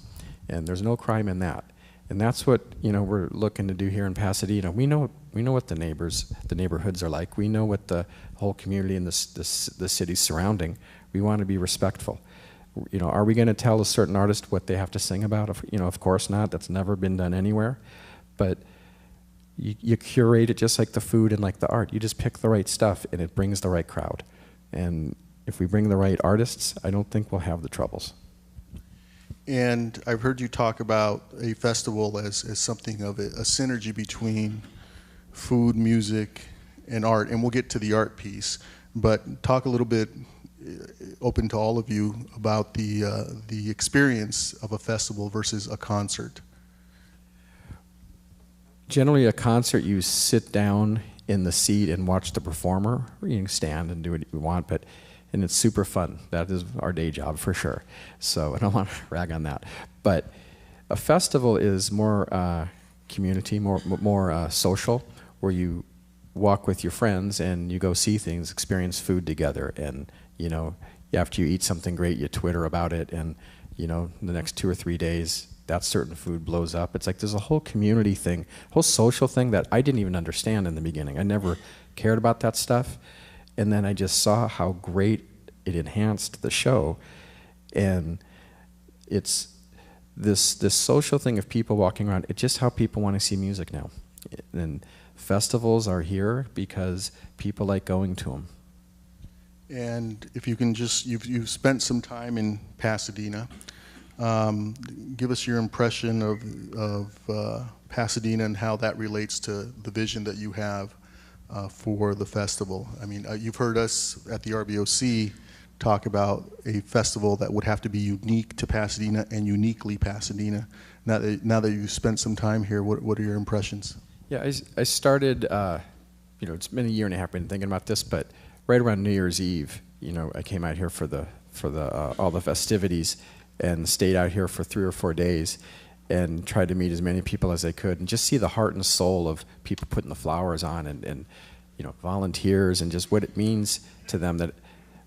and there's no crime in that. And that's what we're looking to do here in Pasadena. We know what the neighborhoods are like. We know what the whole community and the city surrounding. We want to be respectful. Are we going to tell a certain artist what they have to sing about? Of course not. That's never been done anywhere. But you curate it just like the food and like the art. You just pick the right stuff, and it brings the right crowd. And if we bring the right artists, I don't think we'll have the troubles. And I've heard you talk about a festival as something of a synergy between food, music, and art. And we'll get to the art piece. But talk a little bit, open to all of you, about the experience of a festival versus a concert. Generally, a concert, you sit down in the seat and watch the performer. Or you can stand and do what you want, and it's super fun. That is our day job for sure. So I don't want to rag on that. But a festival is more community, more social, where you walk with your friends and you go see things, experience food together, and after you eat something great, you Twitter about it, and the next 2 or 3 days, that certain food blows up. It's like there's a whole community thing, whole social thing that I didn't even understand in the beginning. I never cared about that stuff. And then I just saw how great it enhanced the show. And it's this social thing of people walking around. It's just how people want to see music now. And festivals are here because people like going to them. And if you can just, you've spent some time in Pasadena. Give us your impression of Pasadena and how that relates to the vision that you have for the festival. I mean, you've heard us at the RBOC talk about a festival that would have to be unique to Pasadena and uniquely Pasadena. Now that you've spent some time here, what are your impressions? Yeah, I started, it's been a year and a half I've been thinking about this, but right around New Year's Eve, I came out here for all the festivities and stayed out here for 3 or 4 days and tried to meet as many people as I could and just see the heart and soul of people putting the flowers on and volunteers and just what it means to them, that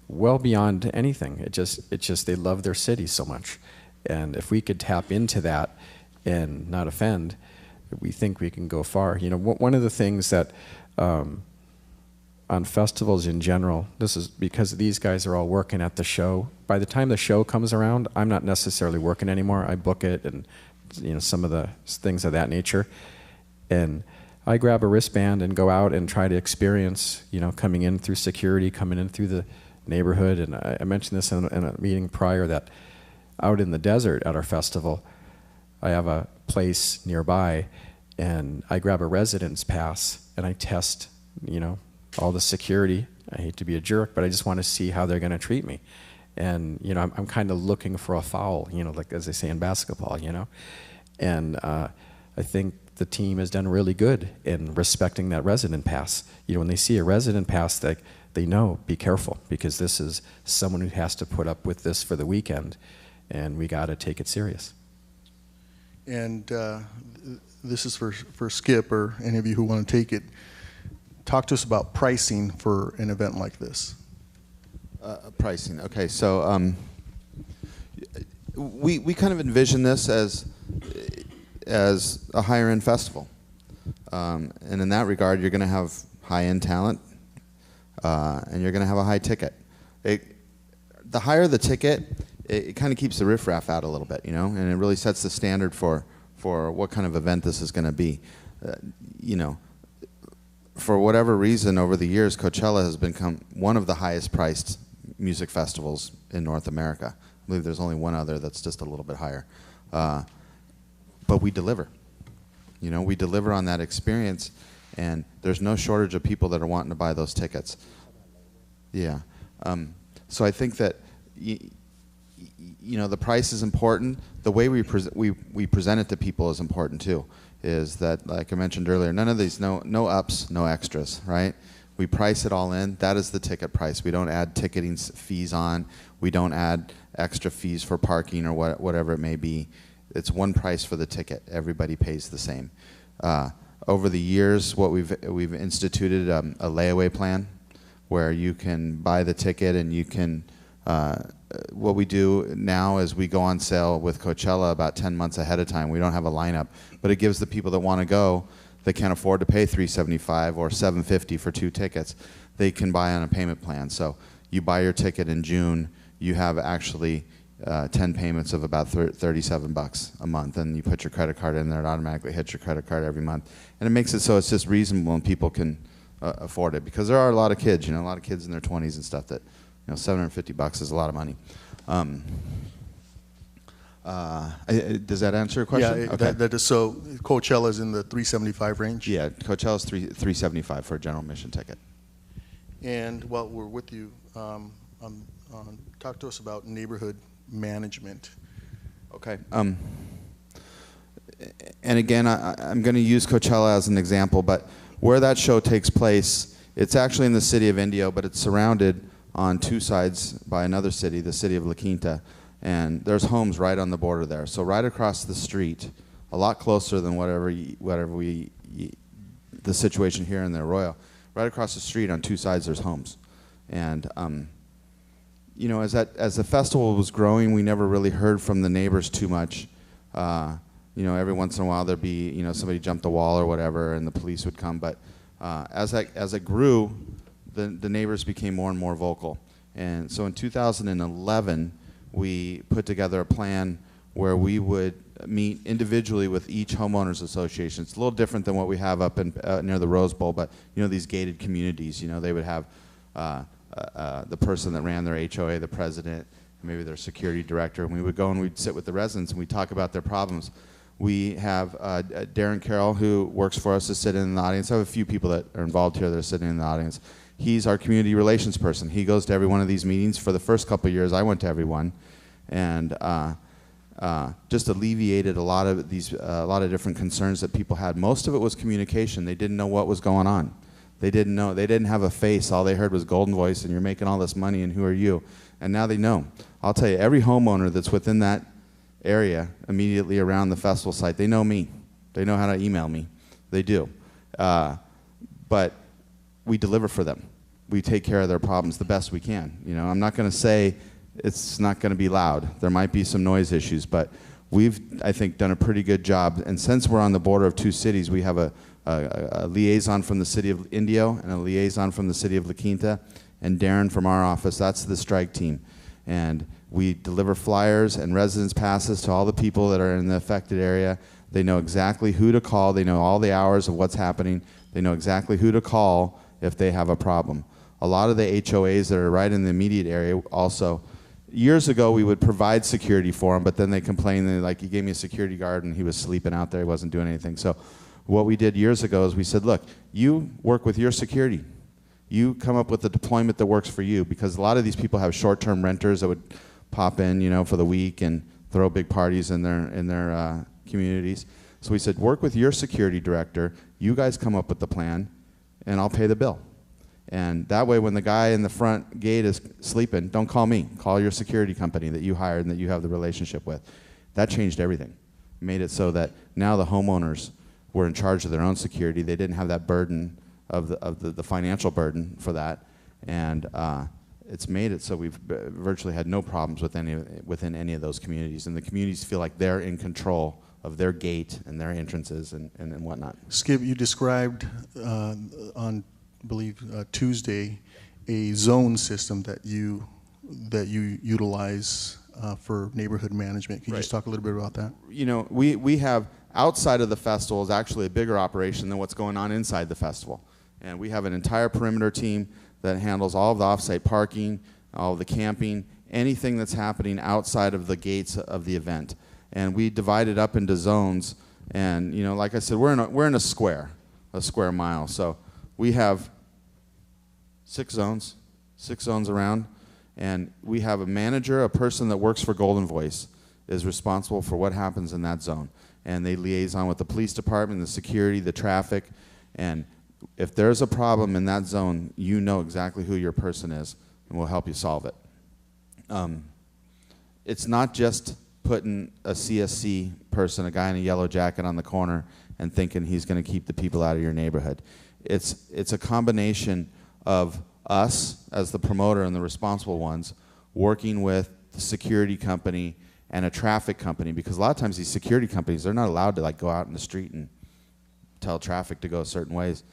well beyond anything. It just they love their city so much. And if we could tap into that and not offend, we think we can go far. One of the things that on festivals in general, this is because these guys are all working at the show. By the time the show comes around, I'm not necessarily working anymore. I book it and some of the things of that nature. And I grab a wristband and go out and try to experience, coming in through security, coming in through the neighborhood. And I mentioned this in a meeting prior, that out in the desert at our festival, I have a place nearby, and I grab a residence pass and I test, all the security. I hate to be a jerk, but I just want to see how they're going to treat me. And, I'm kind of looking for a foul, like as they say in basketball, And I think the team has done really good in respecting that resident pass. When they see a resident pass, they know, be careful, because this is someone who has to put up with this for the weekend, and we got to take it serious. And this is for Skip or any of you who want to take it. Talk to us about pricing for an event like this. Pricing. Okay, so we kind of envision this as a higher end festival, and in that regard, you're going to have high end talent, and you're going to have a high ticket. The higher the ticket, it kind of keeps the riffraff out a little bit, and it really sets the standard for what kind of event this is going to be. For whatever reason, over the years, Coachella has become one of the highest priced music festivals in North America. I believe there's only one other that's just a little bit higher. But we deliver. We deliver on that experience, and there's no shortage of people that are wanting to buy those tickets. Yeah. So I think that, you know, the price is important. The way we present it to people is important too. Is that, like I mentioned earlier, none of these, no ups, no extras, right? We price it all in. That is the ticket price. We don't add ticketing fees on. We don't add extra fees for parking or whatever it may be. It's one price for the ticket. Everybody pays the same. Over the years, what we've instituted a layaway plan where you can buy the ticket and you can. What we do now is we go on sale with Coachella about 10 months ahead of time. We don't have a lineup, but it gives the people that want to go, that can't afford to pay $375 or $750 for 2 tickets, they can buy on a payment plan. So you buy your ticket in June, you have actually 10 payments of about $37 a month, and you put your credit card in there, it automatically hits your credit card every month. And it makes it so it's just reasonable and people can afford it, because there are a lot of kids, you know, a lot of kids in their 20s and stuff that, you know, $750 is a lot of money. Does that answer your question? Yeah, okay. that is, so Coachella's in the 375 range? Yeah, Coachella's $375 for a general admission ticket. And while we're with you, talk to us about neighborhood management. Okay. And again, I'm going to use Coachella as an example, but where that show takes place, it's actually in the city of Indio, but it's surrounded on 2 sides by another city, the city of La Quinta, and there's homes right on the border there. So right across the street, a lot closer than the situation here in the Arroyo, right across the street on 2 sides there's homes. And you know, as the festival was growing, we never really heard from the neighbors too much. You know, every once in a while there'd be, you know, somebody jumped a wall or whatever, and the police would come. But as it grew, the neighbors became more and more vocal. And so in 2011, we put together a plan where we would meet individually with each homeowners association. It's a little different than what we have up in near the Rose Bowl, but you know, these gated communities, you know, they would have the person that ran their HOA, the president, maybe their security director, and we would go and we'd sit with the residents and we'd talk about their problems. We have Darren Carroll, who works for us, to sit in the audience. I have a few people that are involved here that are sitting in the audience. He's our community relations person. He goes to every one of these meetings. For the first couple of years, I went to every one, and just alleviated a lot of different concerns that people had. Most of it was communication. They didn't know what was going on. They didn't know. They didn't have a face. All they heard was Golden Voice, and you're making all this money, and who are you? And now they know. I'll tell you, every homeowner that's within that area immediately around the festival site, they know me. They know how to email me. They do. But we deliver for them. We take care of their problems the best we can. You know, I'm not going to say it's not going to be loud. There might be some noise issues, but we've, I think, done a pretty good job. And since we're on the border of 2 cities, we have a liaison from the city of Indio and a liaison from the city of La Quinta, and Darren from our office. That's the strike team. And we deliver flyers and residence passes to all the people that are in the affected area. They know exactly who to call. They know all the hours of what's happening. They know exactly who to call if they have a problem. A lot of the HOAs that are right in the immediate area also, years ago we would provide security for them, but then they complained, like, he gave me a security guard and he was sleeping out there, he wasn't doing anything. So what we did years ago is we said, look, you work with your security. You come up with a deployment that works for you, because a lot of these people have short-term renters that would pop in, you know, for the week and throw big parties in their communities. So we said, work with your security director. You guys come up with the plan, and I'll pay the bill. And that way, when the guy in the front gate is sleeping, don't call me. Call your security company that you hired and that you have the relationship with. That changed everything. Made it so that now the homeowners were in charge of their own security. They didn't have that burden of the financial burden for that. And it's made it so we've virtually had no problems within any of those communities. And the communities feel like they're in control of their gate and their entrances and whatnot. Skip, you described on, I believe, Tuesday, a zone system that you utilize for neighborhood management. Can you just talk a little bit about that? You know, we have, outside of the festival is actually a bigger operation than what's going on inside the festival. And we have an entire perimeter team that handles all of the off-site parking, all of the camping, anything that's happening outside of the gates of the event. And we divide it up into zones. And, you know, like I said, we're in a square mile. So we have 6 zones around. And we have a manager, a person that works for Golden Voice, is responsible for what happens in that zone. And they liaison with the police department, the security, the traffic. And if there's a problem in that zone, you know exactly who your person is, and we'll help you solve it. It's not just putting a CSC person, a guy in a yellow jacket on the corner, and thinking he's going to keep the people out of your neighborhood. It's a combination of us as the promoter and the responsible ones working with the security company and a traffic company, because a lot of times these security companies, they're not allowed to like go out in the street and tell traffic to go certain ways.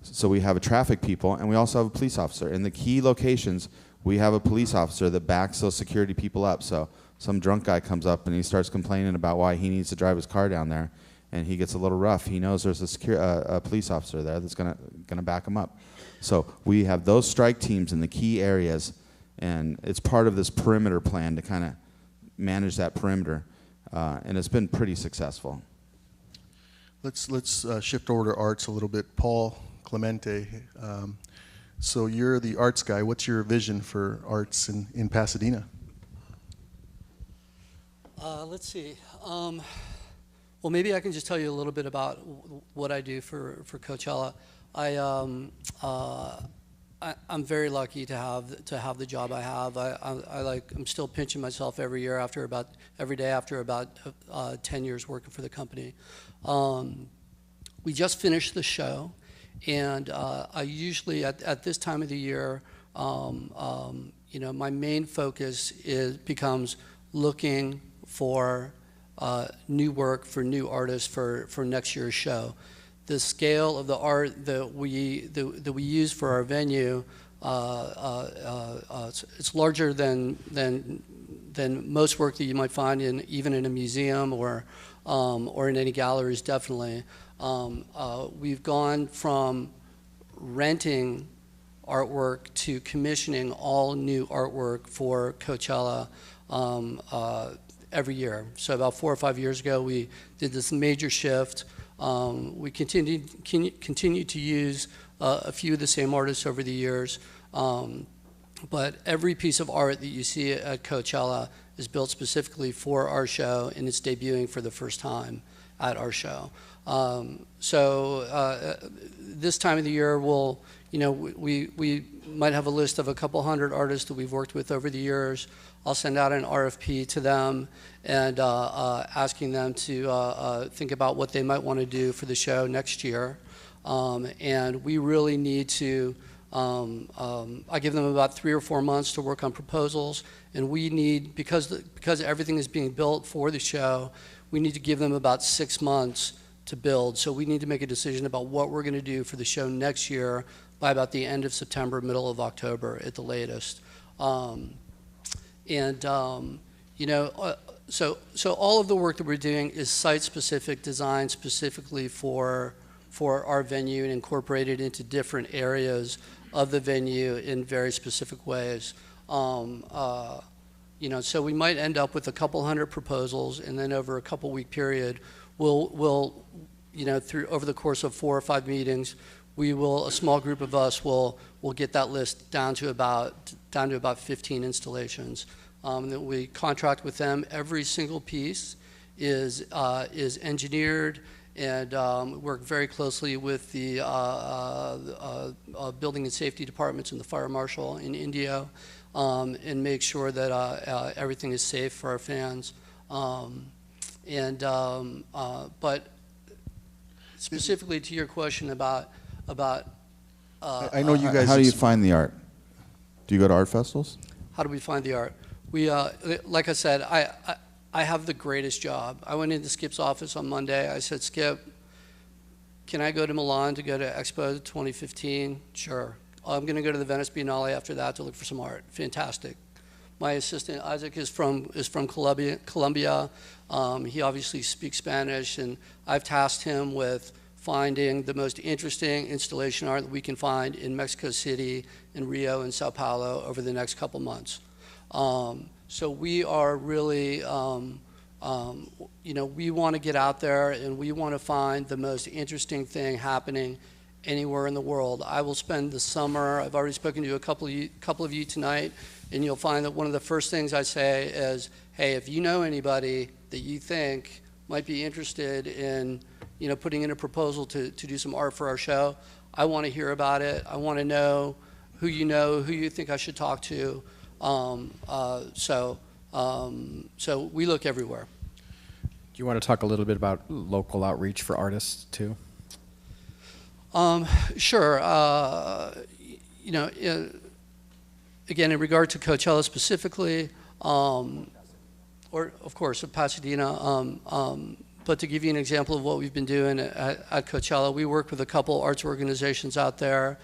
So we have a traffic people, and we also have a police officer. In the key locations, we have a police officer that backs those security people up. So some drunk guy comes up and he starts complaining about why he needs to drive his car down there, and he gets a little rough. He knows there's a police officer there that's gonna back him up. So we have those strike teams in the key areas, and it's part of this perimeter plan to kind of manage that perimeter, and it's been pretty successful. Let's shift over to arts a little bit. Paul Clemente, so you're the arts guy. What's your vision for arts in Pasadena? Let's see. Well, maybe I can just tell you a little bit about what I do for Coachella. I'm very lucky to have the job I have. I'm still pinching myself every day after about 10 years working for the company. We just finished the show, and I usually at this time of the year, my main focus becomes looking for new work for new artists for next year's show. The scale of the art that we use for our venue, it's larger than most work that you might find even in a museum or in any galleries. Definitely, we've gone from renting artwork to commissioning all new artwork for Coachella every year. So about 4 or 5 years ago, we did this major shift. We continue to use a few of the same artists over the years, but every piece of art that you see at Coachella is built specifically for our show, and it's debuting for the first time at our show. This time of the year, we might have a list of a couple hundred artists that we've worked with over the years. I'll send out an RFP to them and asking them to think about what they might want to do for the show next year. And we really need to, I give them about 3 or 4 months to work on proposals, and we need, because everything is being built for the show, we need to give them about 6 months to build. So we need to make a decision about what we're going to do for the show next year by about the end of September, middle of October at the latest. So all of the work that we're doing is site-specific, designed specifically for our venue and incorporated into different areas of the venue in very specific ways. So we might end up with a couple hundred proposals, and then over a couple-week period, we'll over the course of 4 or 5 meetings, a small group of us will get that list down to about 15 installations. That we contract with them. Every single piece is engineered, and work very closely with the building and safety departments and the fire marshal in India, and make sure that everything is safe for our fans. But specifically to your question about I know you guys. How do you find the art? Do you go to art festivals? How do we find the art? We, like I said, I have the greatest job. I went into Skip's office on Monday. I said, Skip, can I go to Milan to go to Expo 2015? Sure. I'm going to go to the Venice Biennale after that to look for some art. Fantastic. My assistant, Isaac, is from Colombia. He obviously speaks Spanish, and I've tasked him with finding the most interesting installation art that we can find in Mexico City, in Rio, and Sao Paulo over the next couple months. So we are really, we want to get out there, and we want to find the most interesting thing happening anywhere in the world. I will spend the summer, I've already spoken to a couple of you tonight, And you'll find that one of the first things I say is, hey, if you know anybody that you think might be interested in, putting in a proposal to do some art for our show, I want to hear about it. I want to know who you think I should talk to. So we look everywhere. Do you want to talk a little bit about local outreach for artists too? Sure. Again, in regard to Coachella specifically, or of course of Pasadena, but to give you an example of what we've been doing at Coachella, we work with a couple arts organizations out there,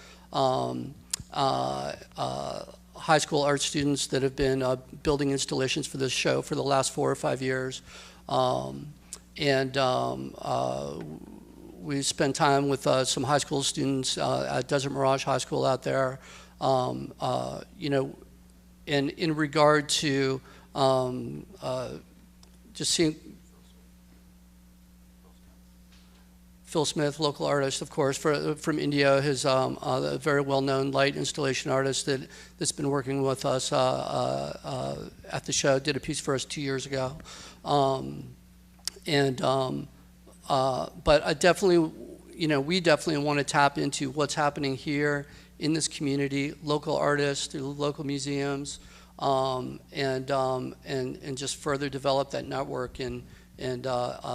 high school art students that have been building installations for this show for the last 4 or 5 years. We spend time with some high school students at Desert Mirage High School out there. And in regard to just seeing Phil Smith, local artist, of course, from India, his a very well-known light installation artist that's been working with us at the show, did a piece for us 2 years ago. But I definitely, we definitely want to tap into what's happening here in this community, local artists, through local museums, and just further develop that network and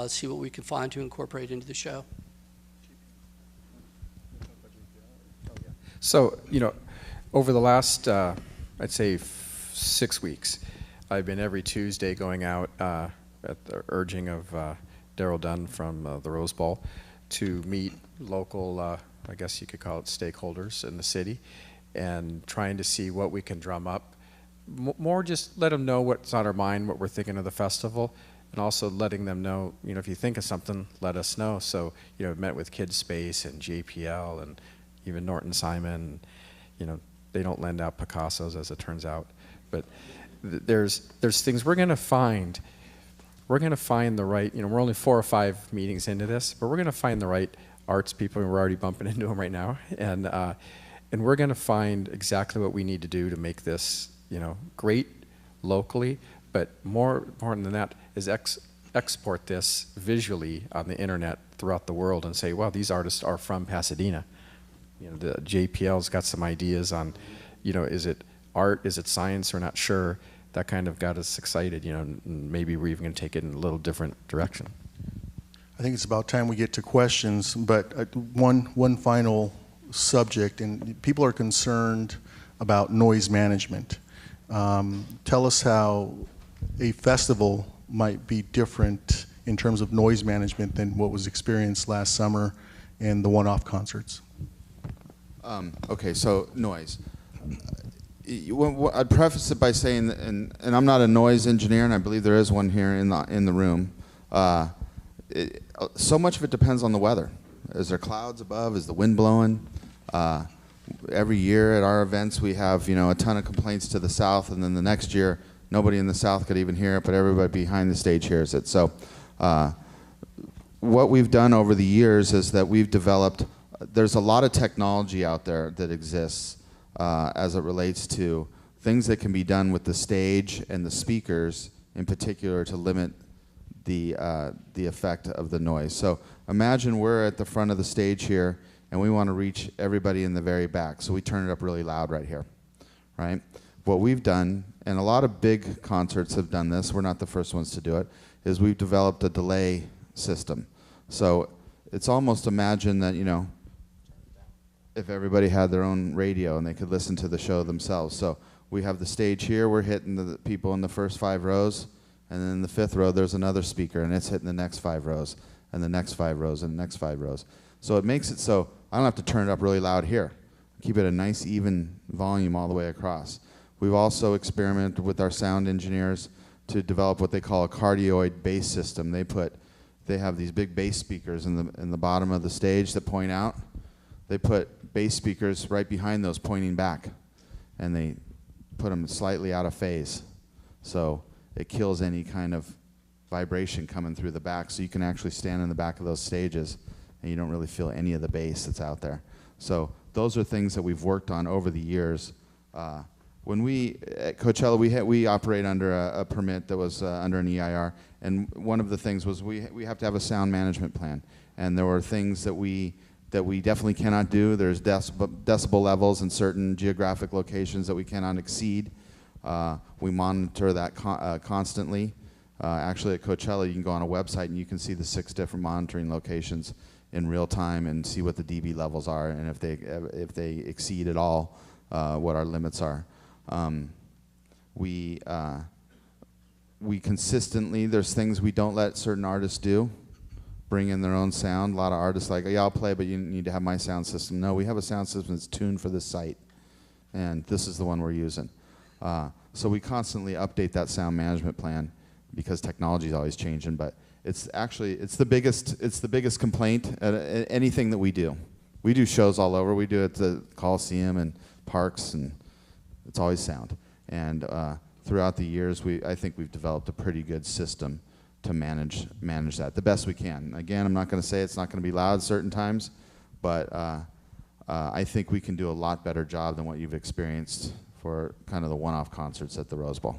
see what we can find to incorporate into the show. So, over the last, I'd say 6 weeks, I've been every Tuesday going out at the urging of Daryl Dunn from the Rose Bowl to meet local, I guess you could call it stakeholders in the city, and trying to see what we can drum up. More just let them know what's on our mind, what we're thinking of the festival, and also letting them know, if you think of something, let us know. So, met with Kids Space and JPL and even Norton Simon. They don't lend out Picassos, as it turns out, but there's things we're going to find. We're going to find the right, we're only 4 or 5 meetings into this, but we're going to find the right arts people, and we're already bumping into them right now, and we're going to find exactly what we need to do to make this, great locally, but more important than that is export this visually on the internet throughout the world and say, wow, these artists are from Pasadena. The JPL's got some ideas on, is it art, is it science, we're not sure. That kind of got us excited, and maybe we're even going to take it in a little different direction. I think it's about time we get to questions, but one final subject, and people are concerned about noise management. Tell us how a festival might be different in terms of noise management than what was experienced last summer and the one-off concerts. Okay, so noise. I'd preface it by saying, and I'm not a noise engineer, and I believe there is one here in the room. So much of it depends on the weather. Is there clouds above? Is the wind blowing? Every year at our events, we have a ton of complaints to the south, and then the next year, nobody in the south could even hear it, but everybody behind the stage hears it. So, what we've done over the years is that we've developed. There's a lot of technology out there that exists. As it relates to things that can be done with the stage and the speakers in particular to limit the effect of the noise. So imagine we're at the front of the stage here and we want to reach everybody in the very back. So we turn it up really loud right here, right? What we've done, and a lot of big concerts have done this, we're not the first ones to do it, is we've developed a delay system. So it's almost imagine that, if everybody had their own radio and they could listen to the show themselves. So we have the stage here, we're hitting the people in the first 5 rows, and then in the 5th row there's another speaker and it's hitting the next 5 rows, and the next 5 rows, and the next 5 rows. So it makes it so I don't have to turn it up really loud here. Keep it a nice even volume all the way across. We've also experimented with our sound engineers to develop what they call a cardioid bass system. They have these big bass speakers in the bottom of the stage that point out. They put bass speakers right behind those pointing back, and they put them slightly out of phase. So it kills any kind of vibration coming through the back, so you can actually stand in the back of those stages and you don't really feel any of the bass that's out there. So those are things that we've worked on over the years when we at Coachella we operate under a permit that was under an EIR, and one of the things was we have to have a sound management plan, and there were things that we definitely cannot do. There's decibel levels in certain geographic locations that we cannot exceed. We monitor that constantly. Actually, at Coachella, you can go on a website and you can see the 6 different monitoring locations in real time and see what the dB levels are, and if they exceed at all what our limits are. We consistently, there's things we don't let certain artists do, bring in their own sound. A lot of artists like, yeah, I'll play, but you need to have my sound system. No, we have a sound system that's tuned for this site, and this is the one we're using. So we constantly update that sound management plan because technology is always changing, but it's the biggest complaint at anything that we do. We do shows all over. We do it at the Coliseum and parks, and it's always sound. And throughout the years, I think we've developed a pretty good system to manage that the best we can. Again, I'm not going to say it's not going to be loud certain times, but I think we can do a lot better job than what you've experienced for kind of the one-off concerts at the Rose Bowl.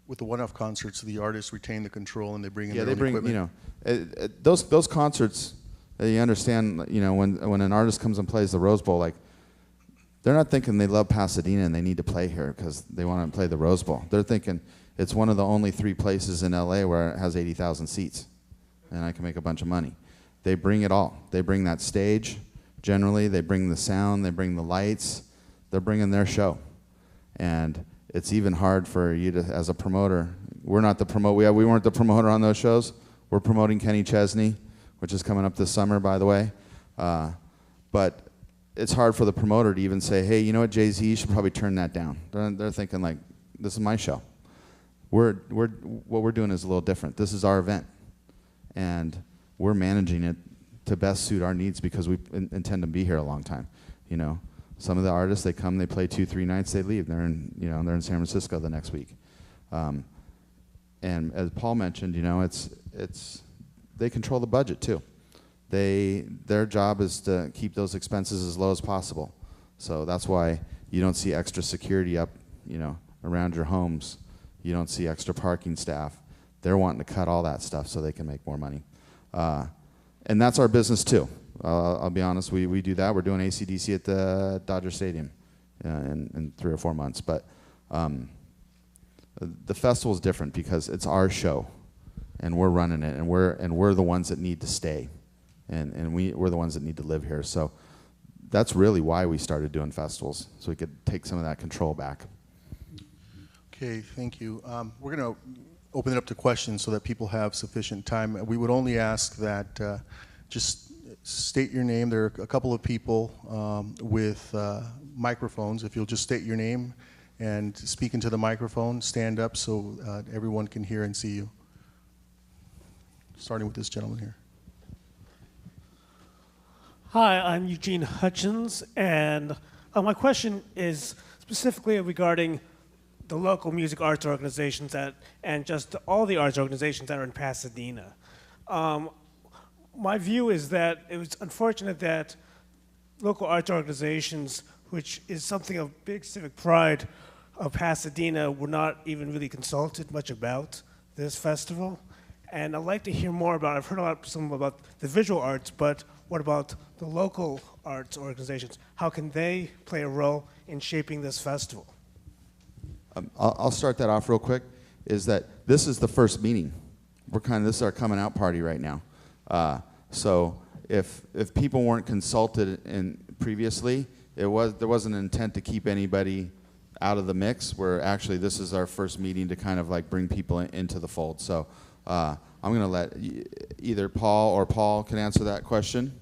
With the one-off concerts, the artists retain the control and they bring in Yeah, their they own bring, equipment. those concerts, you understand, when an artist comes and plays the Rose Bowl, like, they're not thinking they love Pasadena and they need to play here because they want to play the Rose Bowl. They're thinking it's one of the only 3 places in LA where it has 80,000 seats and I can make a bunch of money. They bring it all. They bring that stage, generally. They bring the sound. They bring the lights. They're bringing their show. And it's even hard for you to, as a promoter. We're not the we weren't the promoter on those shows. We're promoting Kenny Chesney, which is coming up this summer, by the way. But it's hard for the promoter to even say, hey, you know what, Jay-Z, you should probably turn that down. They're thinking, like, this is my show. What we're doing is a little different. This is our event. And we're managing it to best suit our needs because we intend to be here a long time. Some of the artists, they come, they play 2-3 nights, they leave. They're in San Francisco the next week. And as Paul mentioned, they control the budget too. Their job is to keep those expenses as low as possible. So that's why you don't see extra security up, around your homes. You don't see extra parking staff. They're wanting to cut all that stuff so they can make more money. And that's our business too. I'll be honest, we do that. We're doing AC/DC at the Dodger Stadium in 3 or 4 months. But the festival is different because it's our show, and we're running it, and we're the ones that need to stay, and we're the ones that need to live here. So that's really why we started doing festivals, so we could take some of that control back. Okay, thank you. We're going to open it up to questions so that people have sufficient time. We would only ask that just state your name. There are a couple of people with microphones. If you'll just state your name and speak into the microphone, stand up so everyone can hear and see you. Starting with this gentleman here. Hi, I'm Eugene Hutchins, and my question is specifically regarding the local music arts organizations and just all the arts organizations that are in Pasadena. My view is that it was unfortunate that local arts organizations, which is something of big civic pride of Pasadena, were not even really consulted much about this festival. And I'd like to hear more about, I've heard some about the visual arts, but what about the local arts organizations? How can they play a role in shaping this festival? I'll start that off real quick, is that this is the first meeting. This is our coming out party right now. So if people weren't consulted previously, there wasn't an intent to keep anybody out of the mix, where actually this is our first meeting to kind of like bring people into the fold. So I'm going to let either Paul or Paul can answer that question.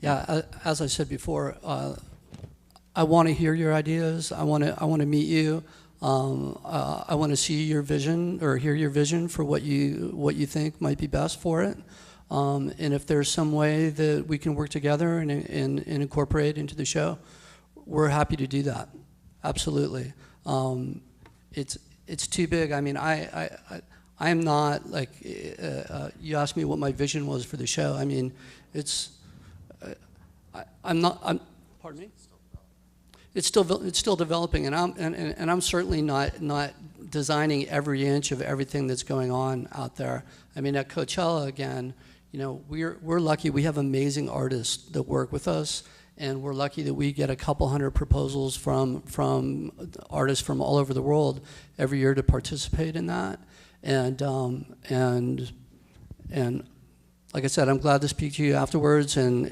Yeah, as I said before, I want to hear your ideas. I want to meet you. I want to see your vision or hear your vision for what you think might be best for it. And if there's some way that we can work together and incorporate into the show, we're happy to do that. Absolutely. It's too big. I mean, I am not like you asked me what my vision was for the show. I mean, it's I'm not. Pardon me. it's still developing, and I'm certainly not designing every inch of everything that's going on out there. I mean, at Coachella again, you know, we're lucky. We have amazing artists that work with us, and we're lucky that we get a couple hundred proposals from artists from all over the world every year to participate in that. And like I said, I'm glad to speak to you afterwards and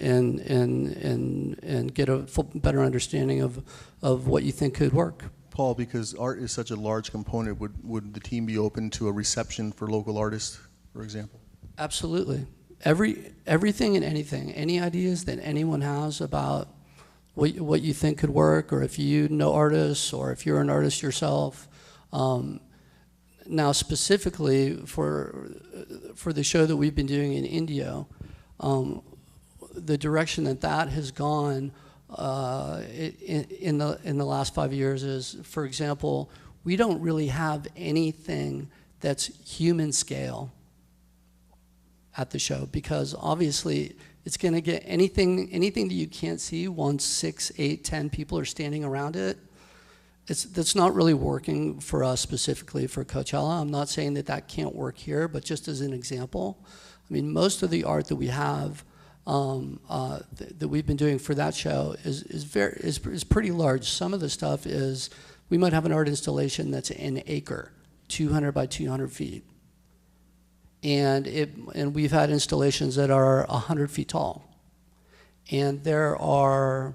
get a better understanding of what you think could work. Paul, because art is such a large component, would the team be open to a reception for local artists, for example? Absolutely. Everything and anything, any ideas that anyone has about what you think could work, or if you know artists, or if you're an artist yourself. Now, specifically for the show that we've been doing in India, the direction that has gone in the last 5 years is, for example, we don't really have anything that's human scale at the show, because obviously it's going to get anything that you can't see once 6, 8, 10 people are standing around it. That's not really working for us specifically for Coachella. I'm not saying that can't work here, but just as an example, I mean, most of the art that we have that we've been doing for that show is pretty large. Some of the stuff is, we might have an art installation that's an acre, 200 by 200 feet. And we've had installations that are 100 feet tall. And there are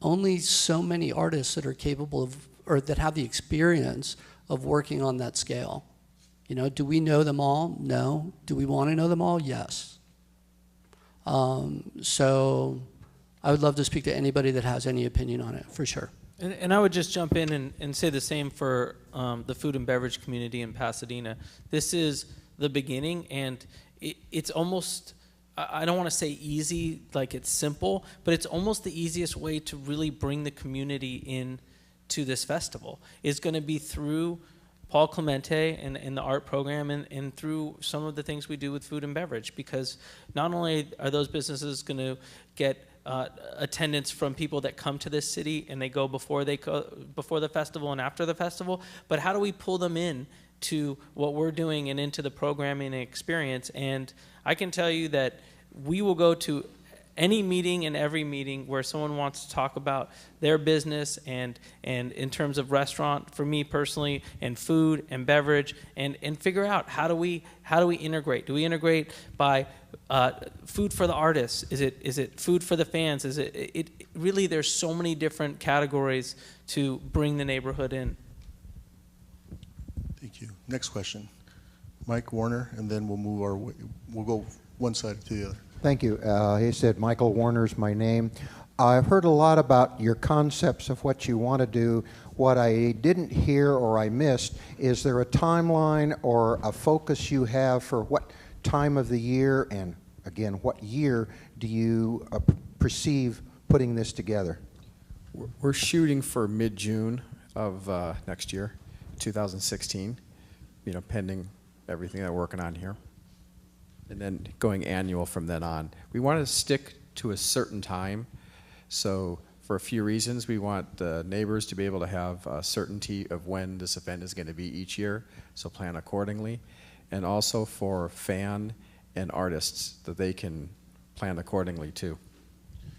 only so many artists that are capable of, or that have the experience of working on that scale. You know, do we know them all? No. Do we want to know them all? Yes. So I would love to speak to anybody that has any opinion on it, for sure. And I would just jump in and say the same for the food and beverage community in Pasadena. This is the beginning, and it's almost, I don't want to say easy, like it's simple, but it's almost the easiest way to really bring the community in to this festival. Is going to be through Paul Clemente and the art program, and through some of the things we do with food and beverage, because not only are those businesses going to get attendance from people that come to this city and they go before the festival and after the festival, but how do we pull them in to what we're doing and into the programming and experience? And I can tell you that we will go to any meeting and every meeting where someone wants to talk about their business and in terms of restaurant, for me personally, and food and beverage, and figure out how do we integrate? Do we integrate by food for the artists? Is it food for the fans? Is it really, there's so many different categories to bring the neighborhood in. Thank you. Next question. Mike Warner, and then we'll move our way. We'll go one side to the other. Thank you. He said Michael Warner's my name. I've heard a lot about your concepts of what you want to do. What I didn't hear or I missed, is there a timeline or a focus you have for what time of the year, and again, what year do you perceive putting this together? We're shooting for mid-June of next year, 2016, you know, pending everything that we're working on here. And then going annual from then on. We want to stick to a certain time. So for a few reasons, we want the neighbors to be able to have certainty of when this event is going to be each year, so plan accordingly. And also for fan and artists, that they can plan accordingly too.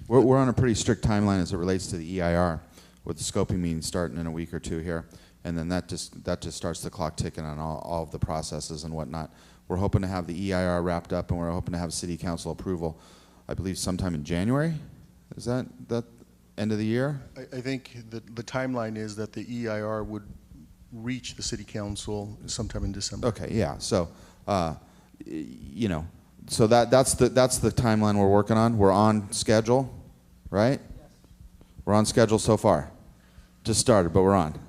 We're on a pretty strict timeline as it relates to the EIR, with the scoping meeting starting in a week or two here. And then that just starts the clock ticking on all of the processes and whatnot. We're hoping to have the EIR wrapped up, and we're hoping to have city council approval, I believe, sometime in January. Is that end of the year? I think the timeline is that the EIR would reach the city council sometime in December. Okay, yeah. So, you know, so that's the timeline we're working on. We're on schedule, right? Yes. We're on schedule so far. Just started, but we're on.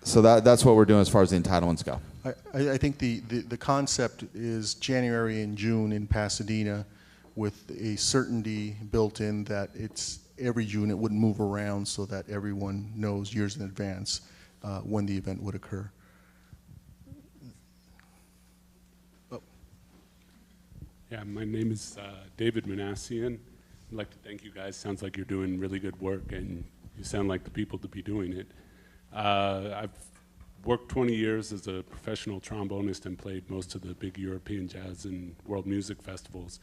So that's what we're doing as far as the entitlements go. I think the concept is January and June in Pasadena, with a certainty built in that it's every June. It wouldn't move around, so that everyone knows years in advance when the event would occur. Yeah, my name is David Manassian. I'd like to thank you guys. Sounds like you're doing really good work, and you sound like the people to be doing it. I've worked 20 years as a professional trombonist and played most of the big European jazz and world music festivals.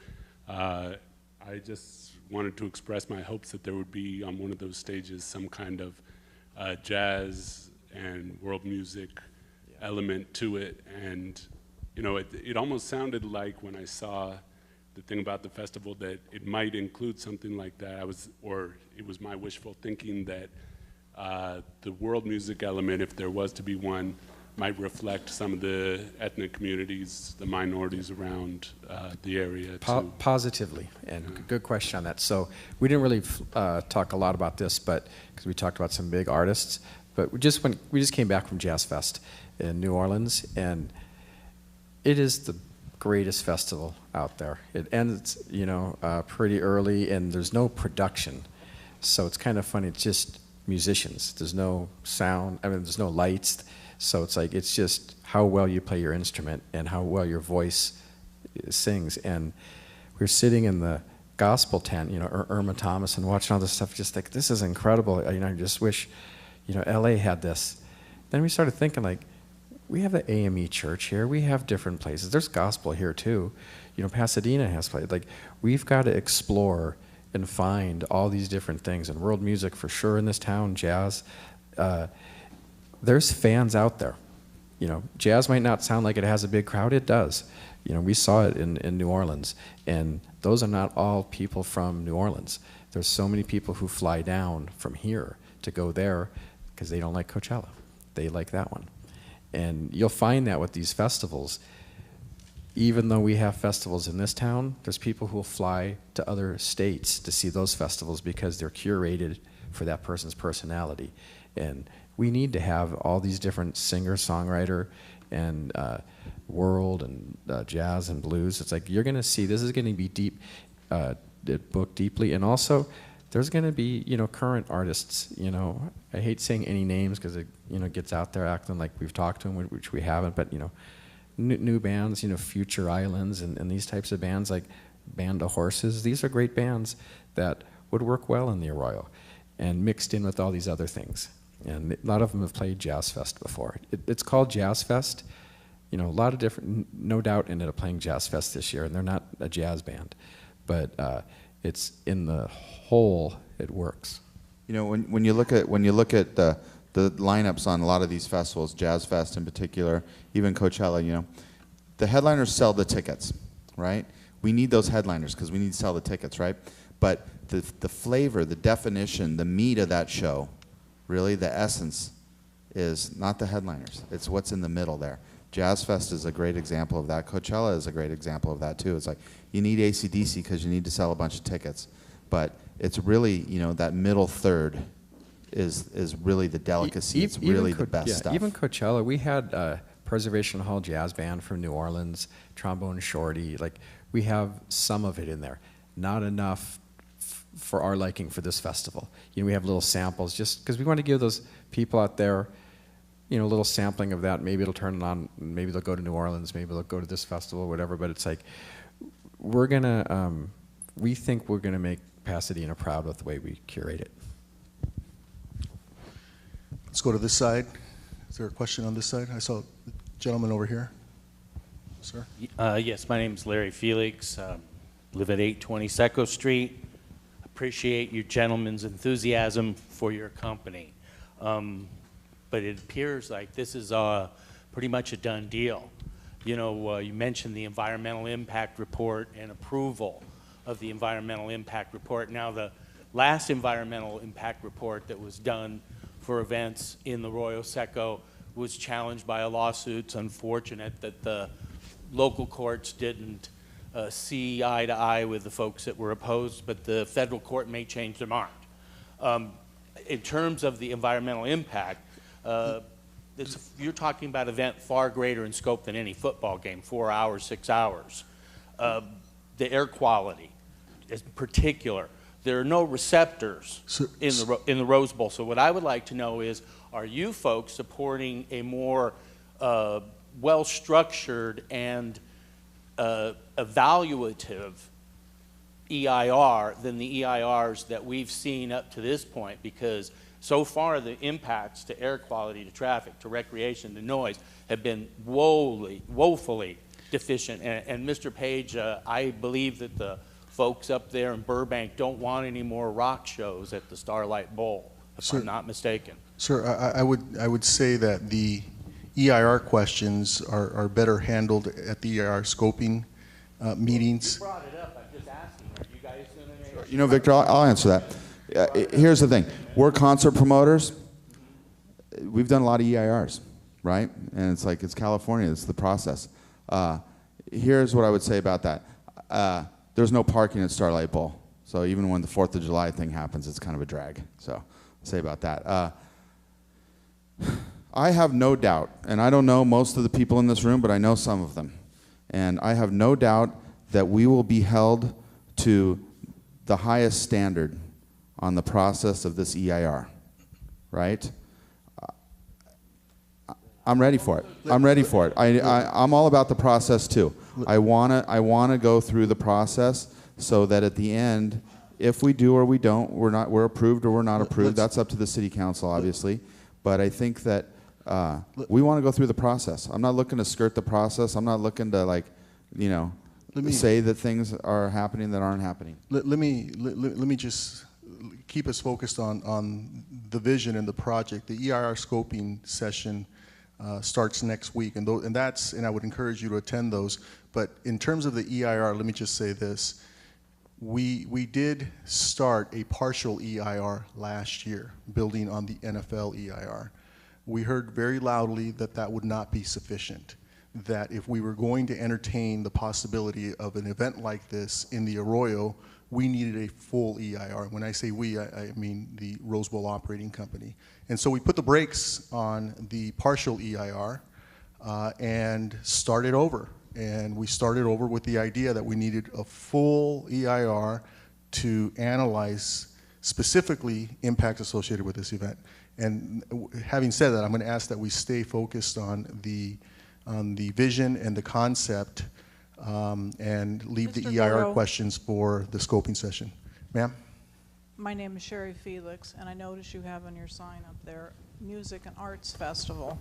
I just wanted to express my hopes that there would be on one of those stages some kind of jazz and world music element to it. And you know, it almost sounded like when I saw the thing about the festival that it might include something like that. It was my wishful thinking that the world music element, if there was to be one, might reflect some of the ethnic communities, the minorities around the area. Positively, and good question on that. So we didn't really talk a lot about this, but because we talked about some big artists, but we just came back from Jazz Fest in New Orleans, and it is the greatest festival out there. It ends, you know, pretty early, and there's no production, so it's kind of funny. It's just musicians. There's no sound. I mean, there's no lights. So it's like, it's just how well you play your instrument and how well your voice sings. And we were sitting in the gospel tent, you know, Irma Thomas, and watching all this stuff, just like, this is incredible. You know, I just wish, you know, LA had this. Then we started thinking, like, we have the AME church here. We have different places. There's gospel here too. You know, Pasadena has played. Like, we've got to explore and find all these different things. And world music for sure in this town, jazz. There's fans out there. You know, jazz might not sound like it has a big crowd. It does. You know, we saw it in New Orleans. And those are not all people from New Orleans. There's so many people who fly down from here to go there because they don't like Coachella. They like that one. And you'll find that with these festivals. Even though we have festivals in this town, there's people who will fly to other states to see those festivals because they're curated for that person's personality. And we need to have all these different singer, songwriter, and world and jazz and blues. It's like, you're going to see, this is going to be deep, booked deeply. And also, there's going to be, you know, current artists. You know, I hate saying any names because it, you know, gets out there acting like we've talked to them, which we haven't. But, you know, new bands, you know, Future Islands and these types of bands, like Band of Horses. These are great bands that would work well in the Arroyo and mixed in with all these other things. And a lot of them have played Jazz Fest before. It's called Jazz Fest. You know, a lot of different, no doubt ended up playing Jazz Fest this year, and they're not a jazz band. But it's in the whole, it works. You know, when you look at the lineups on a lot of these festivals, Jazz Fest in particular, even Coachella, you know, the headliners sell the tickets, right? We need those headliners because we need to sell the tickets, right? But the flavor, the definition, the meat of that show, really the essence, is not the headliners. It's what's in the middle there. Jazz Fest is a great example of that. Coachella is a great example of that too. It's like, you need AC/DC because you need to sell a bunch of tickets. But it's really, you know, that middle third is really the delicacy. It's really the best stuff. Even Coachella, we had Preservation Hall Jazz Band from New Orleans, Trombone Shorty. Like, we have some of it in there. Not enough for our liking for this festival. You know, we have little samples just because we want to give those people out there, you know, a little sampling of that. Maybe it'll turn it on. Maybe they'll go to New Orleans. Maybe they'll go to this festival, whatever. But it's like, we're gonna, we think we're gonna make Pasadena proud with the way we curate it. Let's go to this side. Is there a question on this side? I saw a gentleman over here. Sir? Yes, my name is Larry Felix. Live at 820 Seco Street. Appreciate you gentlemen's enthusiasm for your company. But it appears like this is pretty much a done deal. You know, you mentioned the environmental impact report and approval of the environmental impact report. Now, the last environmental impact report that was done for events in the Arroyo Seco was challenged by a lawsuit. It's unfortunate that the local courts didn't see eye to eye with the folks that were opposed, but the federal court may change their mind. In terms of the environmental impact, you're talking about an event far greater in scope than any football game, 4 hours, 6 hours. The air quality is particular. There are no receptors in the Rose Bowl. So what I would like to know is, are you folks supporting a more well-structured and evaluative EIR than the EIRs that we've seen up to this point, because so far the impacts to air quality, to traffic, to recreation, to noise have been woefully deficient. And Mr. Page, I believe that the folks up there in Burbank don't want any more rock shows at the Starlight Bowl, if I'm not mistaken. Sir, I would say that the EIR questions are better handled at the EIR scoping meetings. You brought it up, I'm just asking, are you guys going to? You know, Victor, I'll answer that. Here's the thing. We're concert promoters. We've done a lot of EIRs, right? And it's like, it's California. It's the process. Here's what I would say about that. There's no parking at Starlight Bowl. So even when the 4th of July thing happens, it's kind of a drag. So I'll say about that. I have no doubt, and I don't know most of the people in this room, but I know some of them. And I have no doubt that we will be held to the highest standard on the process of this EIR, right? I'm ready for it. I'm ready for it. I'm all about the process too. I wanna go through the process so that at the end, if we do or we don't, we're approved or we're not approved. That's up to the city council, obviously. But I think that we want to go through the process. I'm not looking to skirt the process. I'm not looking to say that things are happening that aren't happening. Let me just keep us focused on the vision and the project. The EIR scoping session starts next week, and I would encourage you to attend those. But in terms of the EIR, let me just say this. We did start a partial EIR last year, building on the NFL EIR. We heard very loudly that that would not be sufficient, that if we were going to entertain the possibility of an event like this in the Arroyo, we needed a full EIR. When I say we, I mean the Rose Bowl Operating Company. And so we put the brakes on the partial EIR and started over. And we started over with the idea that we needed a full EIR to analyze specifically impacts associated with this event. And having said that, I'm going to ask that we stay focused on the vision and the concept and leave the Mr. EIR Gordo. questions for the scoping session. Ma'am? My name is Sherry Felix, and I notice you have on your sign up there, Music and Arts Festival.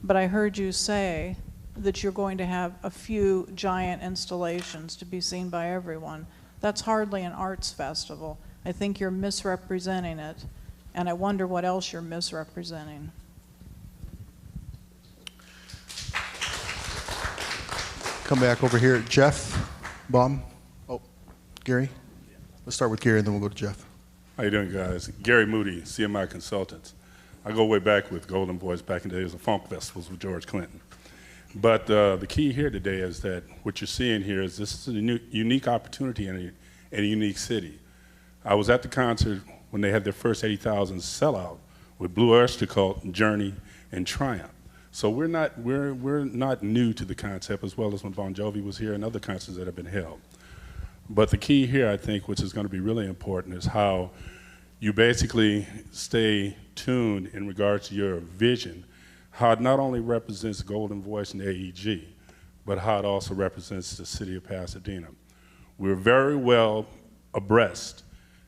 But I heard you say that you're going to have a few giant installations to be seen by everyone. That's hardly an arts festival. I think you're misrepresenting it, and I wonder what else you're misrepresenting. Come back over here. Jeff Baum. Oh, Gary? Let's start with Gary, and then we'll go to Jeff. How you doing, guys? Gary Moody, CMI Consultants. I go way back with Golden Voice back in the days of funk festivals with George Clinton. But the key here today is that what you're seeing here is this is a unique opportunity in a unique city. I was at the concert when they had their first 80,000 sellout with Blue Oyster Cult, Journey, and Triumph. So we're not new to the concept, as well as when Bon Jovi was here and other concerts that have been held. But the key here, I think, which is going to be really important, is how you basically stay tuned in regards to your vision, how it not only represents Golden Voice and AEG, but how it also represents the city of Pasadena. We're very well abreast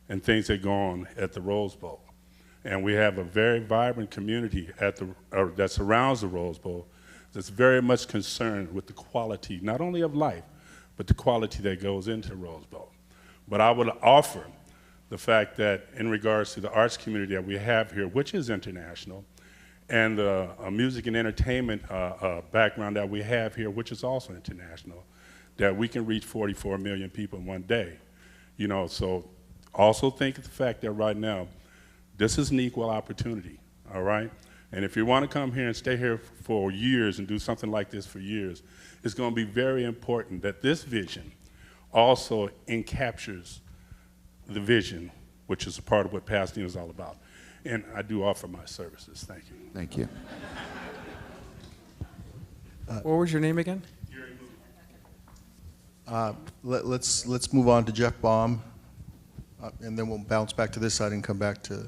in things that go on at the Rose Bowl. And we have a very vibrant community that surrounds the Rose Bowl that's very much concerned with the quality, not only of life, but the quality that goes into the Rose Bowl. But I would offer the fact that in regards to the arts community that we have here, which is international, and the music and entertainment background that we have here, which is also international, that we can reach 44 million people in one day. You know, so also think of the fact that right now, this is an equal opportunity, all right? And if you want to come here and stay here for years and do something like this for years, it's going to be very important that this vision also encaptures the vision, which is a part of what Pasadena is all about. And I do offer my services. Thank you. Thank you. What was your name again? Let's move on to Jeff Baum, and then we'll bounce back to this side and come back to.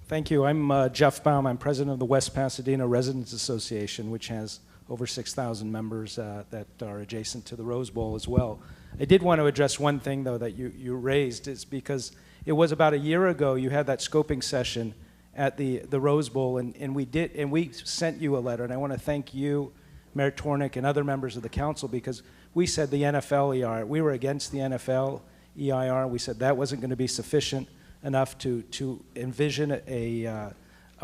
Thank you. I'm Jeff Baum. I'm president of the West Pasadena Residents Association, which has over 6,000 members that are adjacent to the Rose Bowl as well. I did want to address one thing, though, that you raised, is because it was about a year ago you had that scoping session at the Rose Bowl, and we sent you a letter, and I want to thank you, Mayor Tornick, and other members of the council, because we said the NFL EIR, we were against the NFL EIR. We said that wasn't going to be sufficient enough to envision a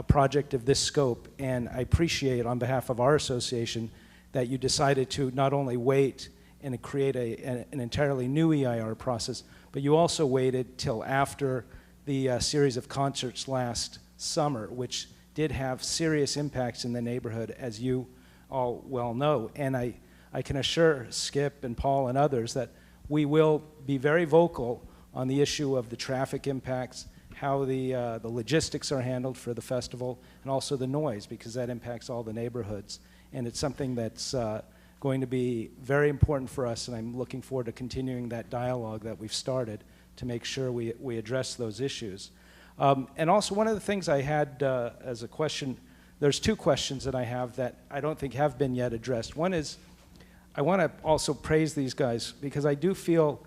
project of this scope, and I appreciate on behalf of our association that you decided to not only wait and create an entirely new EIR process, but you also waited till after the series of concerts last summer, which did have serious impacts in the neighborhood, as you all well know. And I can assure Skip and Paul and others that we will be very vocal on the issue of the traffic impacts, how the logistics are handled for the festival, and also the noise, because that impacts all the neighborhoods. And it's something that's going to be very important for us, and I'm looking forward to continuing that dialogue that we've started to make sure we address those issues. And also, one of the things I had as a question, there's two questions that I have that I don't think have been yet addressed. One is, I want to also praise these guys, because I do feel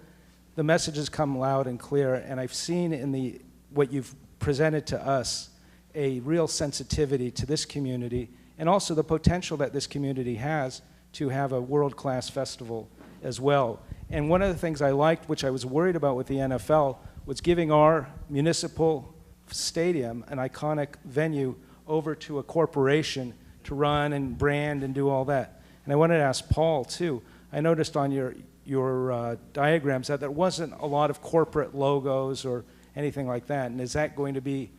the messages come loud and clear, and I've seen in what you've presented to us a real sensitivity to this community, and also the potential that this community has to have a world-class festival as well. And one of the things I liked, which I was worried about with the NFL, was giving our municipal stadium, an iconic venue, over to a corporation to run and brand and do all that. And I wanted to ask Paul, too. I noticed on your diagrams that there wasn't a lot of corporate logos or anything like that. And is that going to be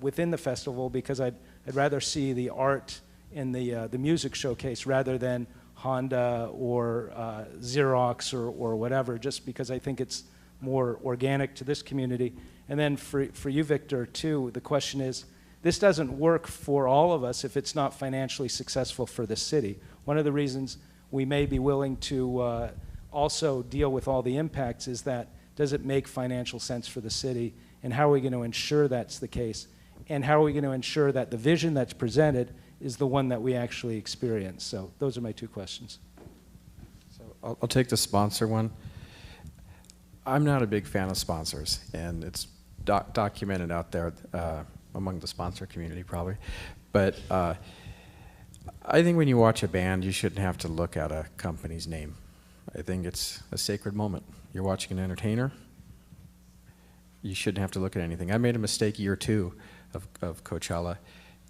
within the festival? Because I'd rather see the art in the music showcase rather than Honda or Xerox or whatever, just because I think it's more organic to this community. And then for you, Victor, too, the question is, this doesn't work for all of us if it's not financially successful for the city. One of the reasons we may be willing to also deal with all the impacts is that, does it make financial sense for the city, and how are we going to ensure that's the case, and how are we going to ensure that the vision that's presented is the one that we actually experience? So those are my two questions. So I'll take the sponsor one. I'm not a big fan of sponsors, and it's documented out there among the sponsor community probably. But I think when you watch a band, you shouldn't have to look at a company's name. I think it's a sacred moment. You're watching an entertainer. You shouldn't have to look at anything. I made a mistake year 2 of Coachella,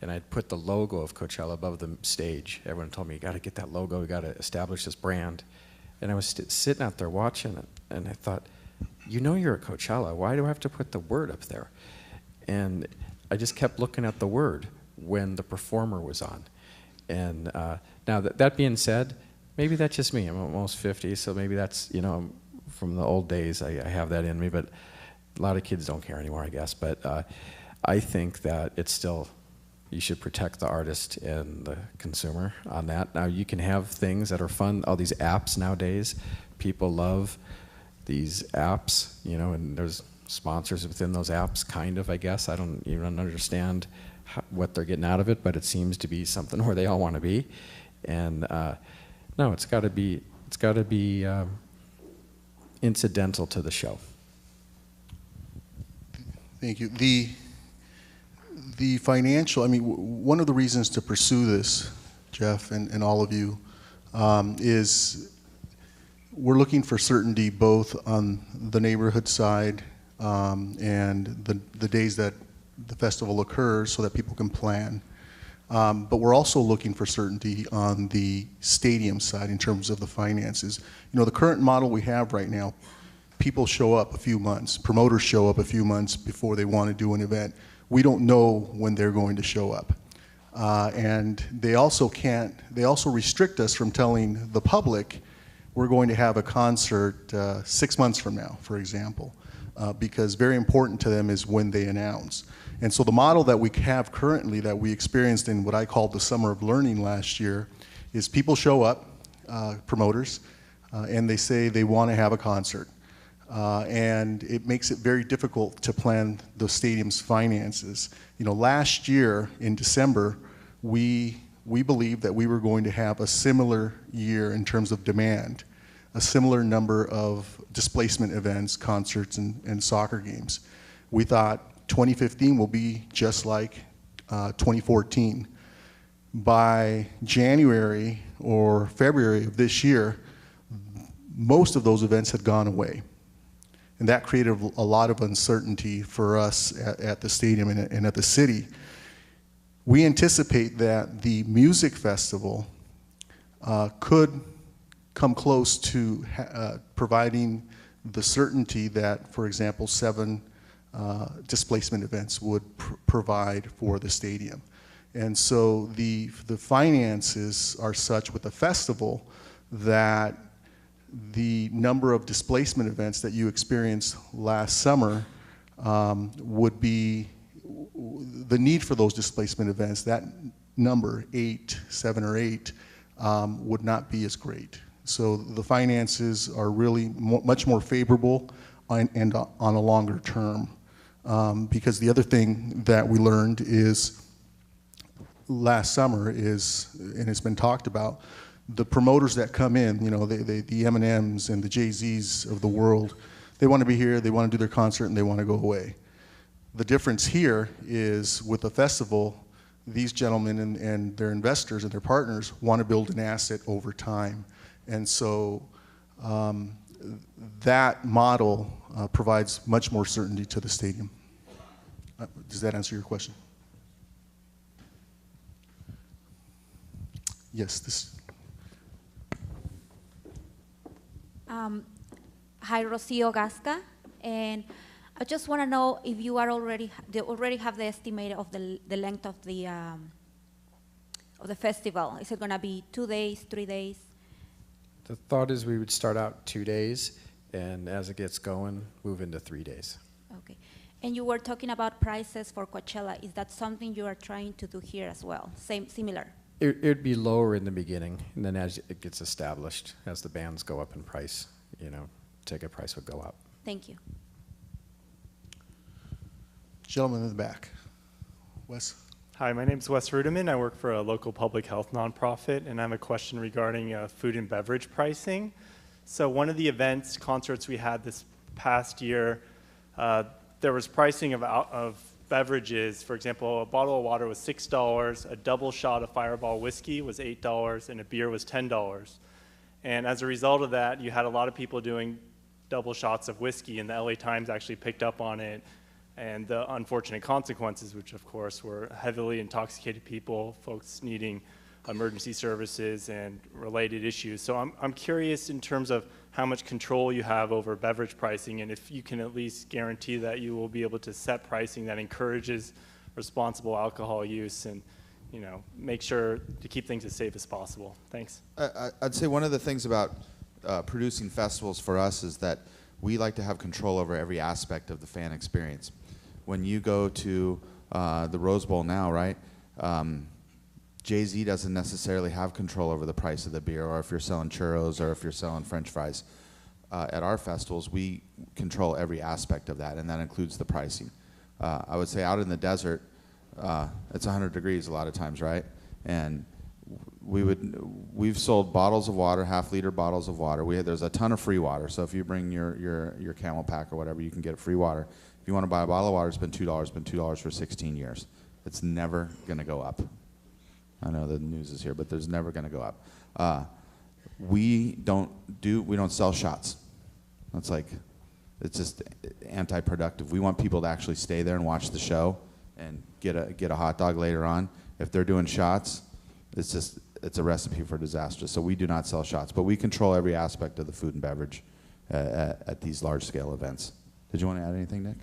and I put the logo of Coachella above the stage. Everyone told me, you got to get that logo, you got to establish this brand. And I was sitting out there watching it, and I thought, you know you're at Coachella, why do I have to put the word up there? And I just kept looking at the word when the performer was on. And now that being said, maybe that's just me. I'm almost 50, so maybe that's, you know, from the old days, I have that in me, but a lot of kids don't care anymore, I guess. But I think that it's still, you should protect the artist and the consumer on that. Now, you can have things that are fun, all these apps nowadays. People love these apps, you know, and there's sponsors within those apps, kind of, I guess. I don't even understand what they're getting out of it, but it seems to be something where they all want to be. And no, it's got to be incidental to the show. Thank you. The financial, I mean, one of the reasons to pursue this, Jeff, and all of you, is we're looking for certainty both on the neighborhood side and the days that the festival occurs so that people can plan. But we're also looking for certainty on the stadium side in terms of the finances. You know, the current model we have right now, people show up a few months, promoters show up a few months before they want to do an event. We don't know when they're going to show up. And they also restrict us from telling the public we're going to have a concert 6 months from now, for example, because very important to them is when they announce. And so the model that we have currently that we experienced in what I called the Summer of Learning last year is people show up, promoters, and they say they want to have a concert. And it makes it very difficult to plan the stadium's finances. You know, last year in December, we we believed that we were going to have a similar year in terms of demand, a similar number of displacement events, concerts, and soccer games. We thought 2015 will be just like 2014. By January or February of this year, most of those events had gone away. And that created a lot of uncertainty for us at the stadium and at the city. We anticipate that the music festival could come close to providing the certainty that, for example, 7 displacement events would provide for the stadium. And so the finances are such with the festival that the number of displacement events that you experienced last summer would be, the need for those displacement events, that number, 7 or 8, would not be as great. So the finances are really much more favorable and on a longer term. Because the other thing that we learned is last summer is, and it's been talked about, the promoters that come in, you know, the Eminems and the Jay-Z's of the world, they want to be here, they want to do their concert, and they want to go away. The difference here is with the festival, these gentlemen and their investors and their partners want to build an asset over time. And so that model provides much more certainty to the stadium. Does that answer your question? Yes, this. Hi, Rocio Gasca, and I just want to know if you are already have the estimate of the length of the festival. Is it going to be 2 days, 3 days? The thought is we would start out 2 days, and as it gets going, move into 3 days. Okay. And you were talking about prices for Coachella. Is that something you are trying to do here as well? Similar? It'd be lower in the beginning, and then as it gets established, as the bands go up in price, you know, ticket price would go up. Thank you. Gentleman in the back. Wes? Hi, my name is Wes Ruderman. I work for a local public health nonprofit, and I have a question regarding food and beverage pricing. So one of the events, concerts we had this past year, there was pricing of beverages. For example, a bottle of water was $6, a double shot of Fireball whiskey was $8, and a beer was $10. And as a result of that, you had a lot of people doing double shots of whiskey, and the LA Times actually picked up on it, and the unfortunate consequences, which of course were heavily intoxicated people, folks needing emergency services and related issues. So I'm curious in terms of how much control you have over beverage pricing, and if you can at least guarantee that you will be able to set pricing that encourages responsible alcohol use and, you know, make sure to keep things as safe as possible. Thanks. I'd say one of the things about producing festivals for us is that we like to have control over every aspect of the fan experience. When you go to the Rose Bowl now, right, Jay-Z doesn't necessarily have control over the price of the beer, or if you're selling churros, or if you're selling French fries. At our festivals, we control every aspect of that, and that includes the pricing. I would say out in the desert, it's 100 degrees a lot of times, right? And we've sold bottles of water, half-liter bottles of water. There's a ton of free water, so if you bring your camel pack or whatever, you can get free water. If you want to buy a bottle of water, it's been $2. It's been $2 for 16 years. It's never going to go up. I know the news is here, but there's never going to go up. We don't sell shots. It's just anti-productive. We want people to actually stay there and watch the show and get a hot dog later on. If they're doing shots, it's a recipe for disaster. So we do not sell shots, but we control every aspect of the food and beverage at these large-scale events. Did you want to add anything, Nick?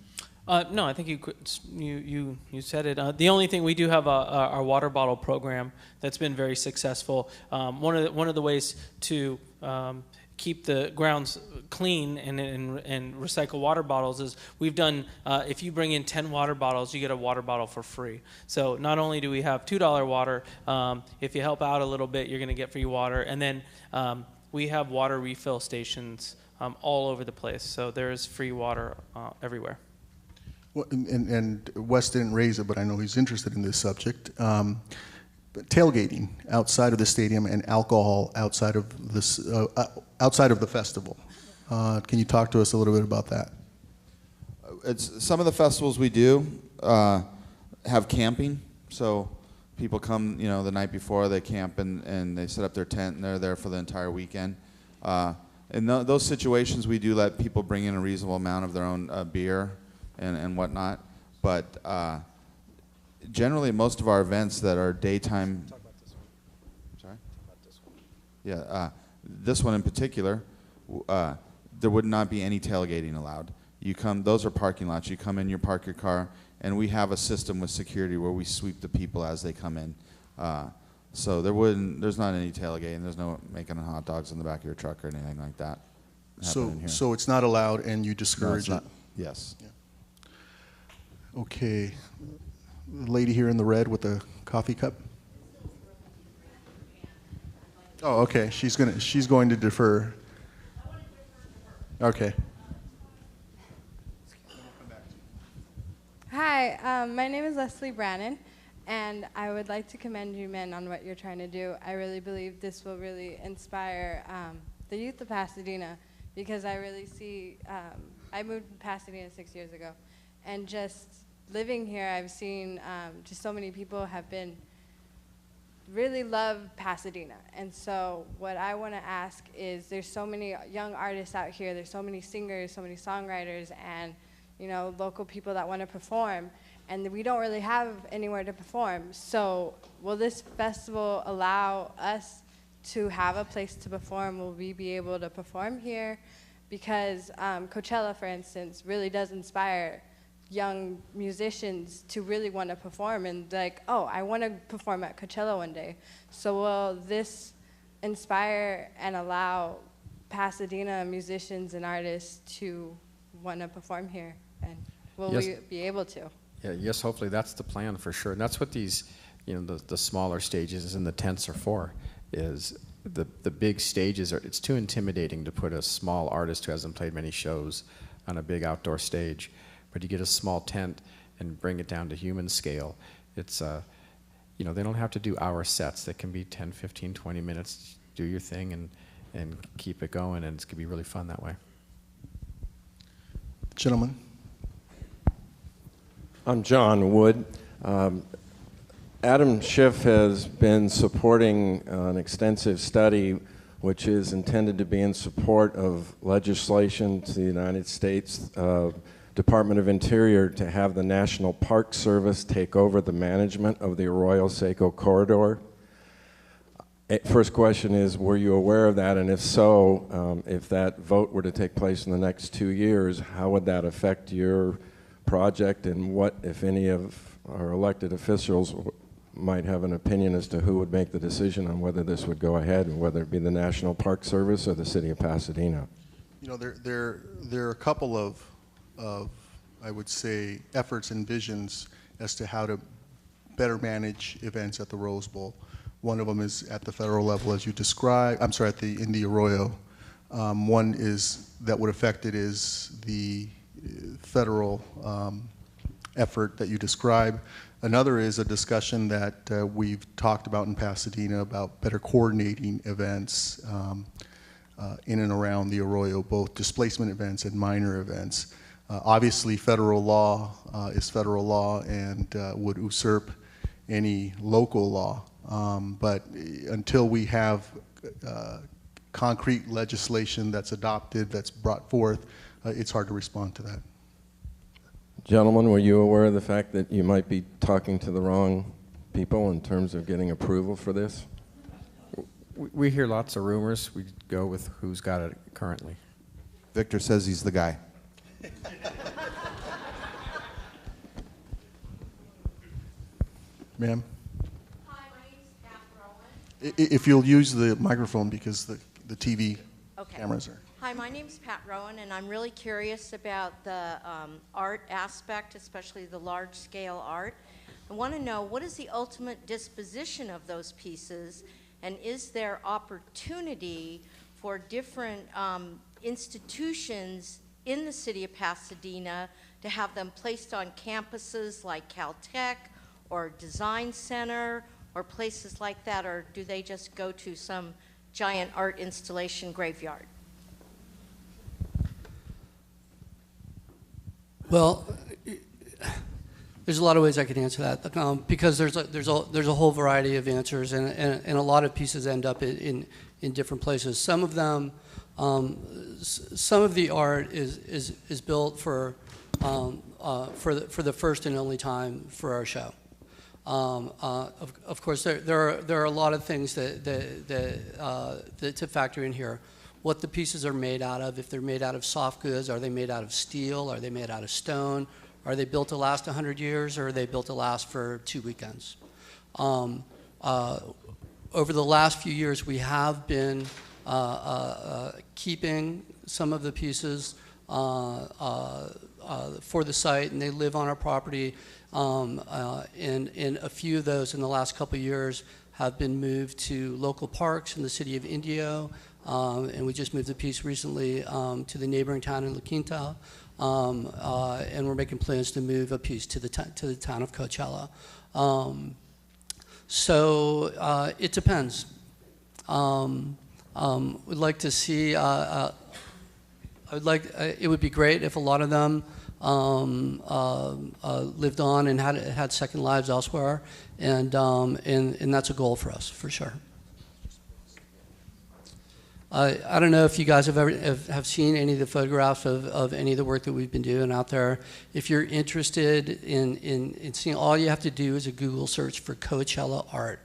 No, I think you said it. The only thing, we do have our water bottle program that's been very successful. One of the ways to keep the grounds clean and recycle water bottles is we've done, if you bring in 10 water bottles, you get a water bottle for free. So not only do we have $2 water, if you help out a little bit, you're going to get free water. And then we have water refill stations all over the place. So there is free water everywhere. Well, and Wes didn't raise it, but I know he's interested in this subject. tailgating outside of the stadium and alcohol outside of this outside of the festival. Can you talk to us a little bit about that? It's some of the festivals we do have camping, so people come, you know, the night before, they camp and they set up their tent and they're there for the entire weekend. In those situations, we do let people bring in a reasonable amount of their own beer and whatnot, but generally most of our events that are daytime. Talk about this one. Sorry? Talk about this one. Yeah, this one in particular, there would not be any tailgating allowed. You come; those are parking lots. You come in, you park your car, and we have a system with security where we sweep the people as they come in. So there's not any tailgating. There's no making hot dogs in the back of your truck or anything like that. So it's not allowed, and you discourage it. Yes. Yeah. Okay, the lady here in the red with the coffee cup. Oh, okay. She's going to defer. Okay. Hi, my name is Leslie Brannon, and I would like to commend you men on what you're trying to do. I really believe this will really inspire the youth of Pasadena, because I really see, I moved to Pasadena 6 years ago, and just living here, I've seen just so many people have been really love Pasadena. And so what I want to ask is, there's so many young artists out here, there's so many singers, so many songwriters, and you know, local people that want to perform, and we don't really have anywhere to perform. So will this festival allow us to have a place to perform? Will we be able to perform here? Because Coachella, for instance, really does inspire young musicians to really want to perform and like, oh, I want to perform at Coachella one day. So will this inspire and allow Pasadena musicians and artists to want to perform here? And will Yes. we be able to? Yeah, yes, hopefully that's the plan for sure. And that's what these, you know, the smaller stages and the tents are for, is the big stages are, it's too intimidating to put a small artist who hasn't played many shows on a big outdoor stage. But you get a small tent and bring it down to human scale. It's, you know, they don't have to do hour sets. They can be 10, 15, 20 minutes, do your thing and keep it going, and it's going to be really fun that way. Gentlemen. I'm John Wood. Adam Schiff has been supporting an extensive study which is intended to be in support of legislation to the United States Department of Interior to have the National Park Service take over the management of the Arroyo Seco corridor. First question is, were you aware of that? And if so, if that vote were to take place in the next 2 years, how would that affect your project, and what, if any, of our elected officials might have an opinion as to who would make the decision on whether this would go ahead, and whether it be the National Park Service or the City of Pasadena? You know, there are a couple of I would say efforts and visions as to how to better manage events at the Rose Bowl. One of them is at the federal level, as you described. I'm sorry, in the Arroyo. One is that would affect it is the federal effort that you describe. Another is a discussion that we've talked about in Pasadena about better coordinating events in and around the Arroyo, both displacement events and minor events. Obviously, federal law is federal law and would usurp any local law. But until we have concrete legislation that's adopted, that's brought forth, it's hard to respond to that. Gentlemen, were you aware of the fact that you might be talking to the wrong people in terms of getting approval for this? We hear lots of rumors. We go with who's got it currently. Victor says he's the guy. Ma'am? Hi, my name's Pat Rowan. If you'll use the microphone, because the TV cameras are. Hi, my name's Pat Rowan, and I'm really curious about the art aspect, especially the large-scale art. I want to know, what is the ultimate disposition of those pieces, and is there opportunity for different institutions in the city of Pasadena to have them placed on campuses like Caltech or Design Center or places like that, or do they just go to some giant art installation graveyard? Well, there's a lot of ways I could answer that, because there's a whole variety of answers, and a lot of pieces end up in different places. Some of them, some of the art is built for the first and only time for our show. Of course, there are a lot of things that to factor in here. What the pieces are made out of, if they're made out of soft goods, are they made out of steel, are they made out of stone, are they built to last 100 years, or are they built to last for 2 weekends? Over the last few years, we have been keeping some of the pieces for the site, and they live on our property. And a few of those in the last couple of years have been moved to local parks in the city of Indio, and we just moved a piece recently to the neighboring town in La Quinta, and we're making plans to move a piece to the town of Coachella. So it depends. We'd like to see. It would be great if a lot of them lived on and had second lives elsewhere, and that's a goal for us for sure. I don't know if you guys have seen any of the photographs of any of the work that we've been doing out there. If you're interested in seeing, all you have to do is a Google search for Coachella art,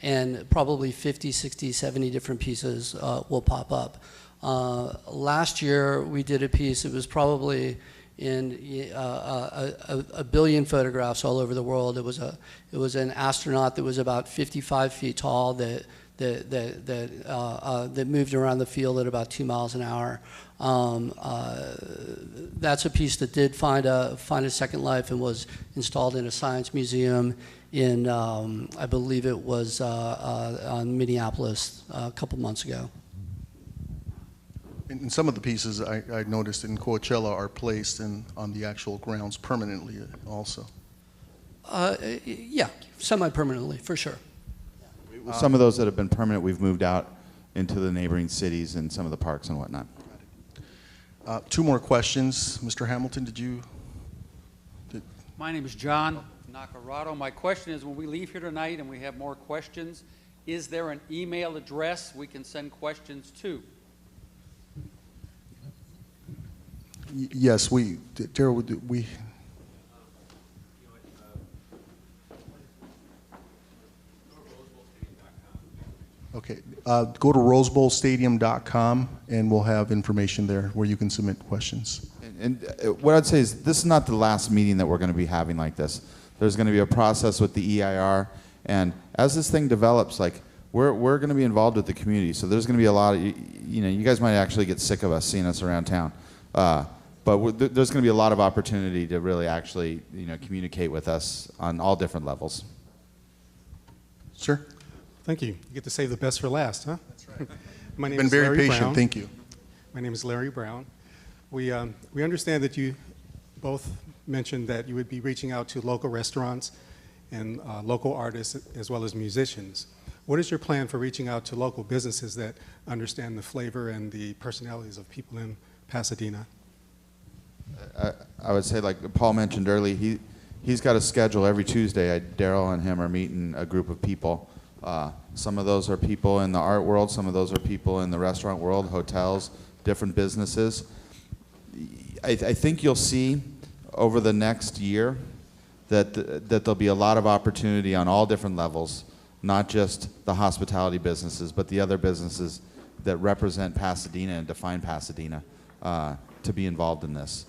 and probably 50, 60, 70 different pieces will pop up. Last year we did a piece. It was probably in a billion photographs all over the world. It was an astronaut that was about 55 feet tall that moved around the field at about 2 miles an hour. That's a piece that did find a second life and was installed in a science museum in, I believe it was on Minneapolis a couple months ago. And some of the pieces I noticed in Coachella are placed on the actual grounds permanently also. Yeah, semi-permanently, for sure. Some of those that have been permanent, we've moved out into the neighboring cities and some of the parks and whatnot. 2 more questions. Mr. Hamilton, My name is John Nacarado. My question is, when we leave here tonight and we have more questions, is there an email address we can send questions to? Yes, Daryl, we. Okay, go to rosebowlstadium.com and we'll have information there where you can submit questions. And what I'd say is this is not the last meeting that we're going to be having like this. There's going to be a process with the EIR, and as this thing develops, like we're going to be involved with the community. So there's going to be a lot of, you guys might actually get sick of us seeing us around town. But there's going to be a lot of opportunity to really actually, communicate with us on all different levels. Sir? Thank you. You get to save the best for last, huh? That's right. My name Been is very Larry patient. Brown. Thank you. My name is Larry Brown. We understand that you both mentioned that you would be reaching out to local restaurants and local artists as well as musicians. What is your plan for reaching out to local businesses that understand the flavor and the personalities of people in Pasadena? I would say, like Paul mentioned earlier, he's got a schedule every Tuesday. Daryl and him are meeting a group of people. Some of those are people in the art world. Some of those are people in the restaurant world, hotels, different businesses. I think you'll see over the next year that there'll be a lot of opportunity on all different levels, not just the hospitality businesses, but the other businesses that represent Pasadena and define Pasadena to be involved in this.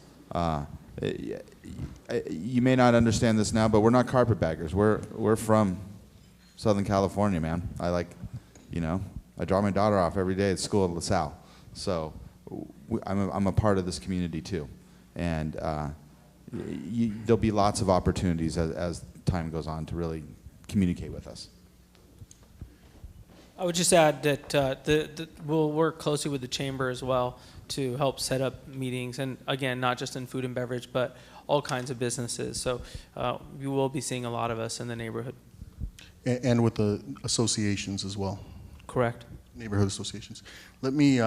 You may not understand this now, but we're not carpetbaggers. We're from Southern California, man. I drop my daughter off every day at school at LaSalle. So I'm a part of this community too. And there'll be lots of opportunities as time goes on to really communicate with us. I would just add that we'll work closely with the chamber as well to help set up meetings, and again, not just in food and beverage, but all kinds of businesses. So you will be seeing a lot of us in the neighborhood. And with the associations as well. Correct. Neighborhood associations. Let me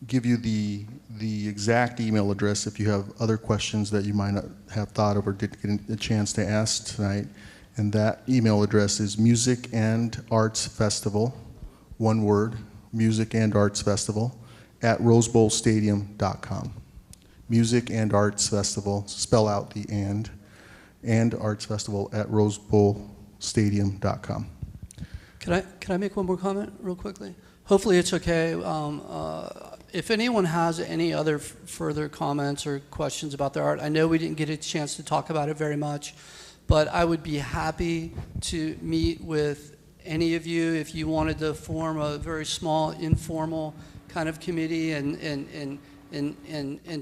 give you the exact email address if you have other questions that you might not have thought of or didn't get a chance to ask tonight. And that email address is Music and Arts Festival, one word, Music and Arts Festival, at rosebowlstadium.com. Music and Arts Festival, spell out the and Arts Festival at rosebowlstadium.com. Can I make one more comment real quickly? Hopefully it's okay. If anyone has any other further comments or questions about their art, I know we didn't get a chance to talk about it very much, but I would be happy to meet with any of you if you wanted to form a very small, informal kind of committee and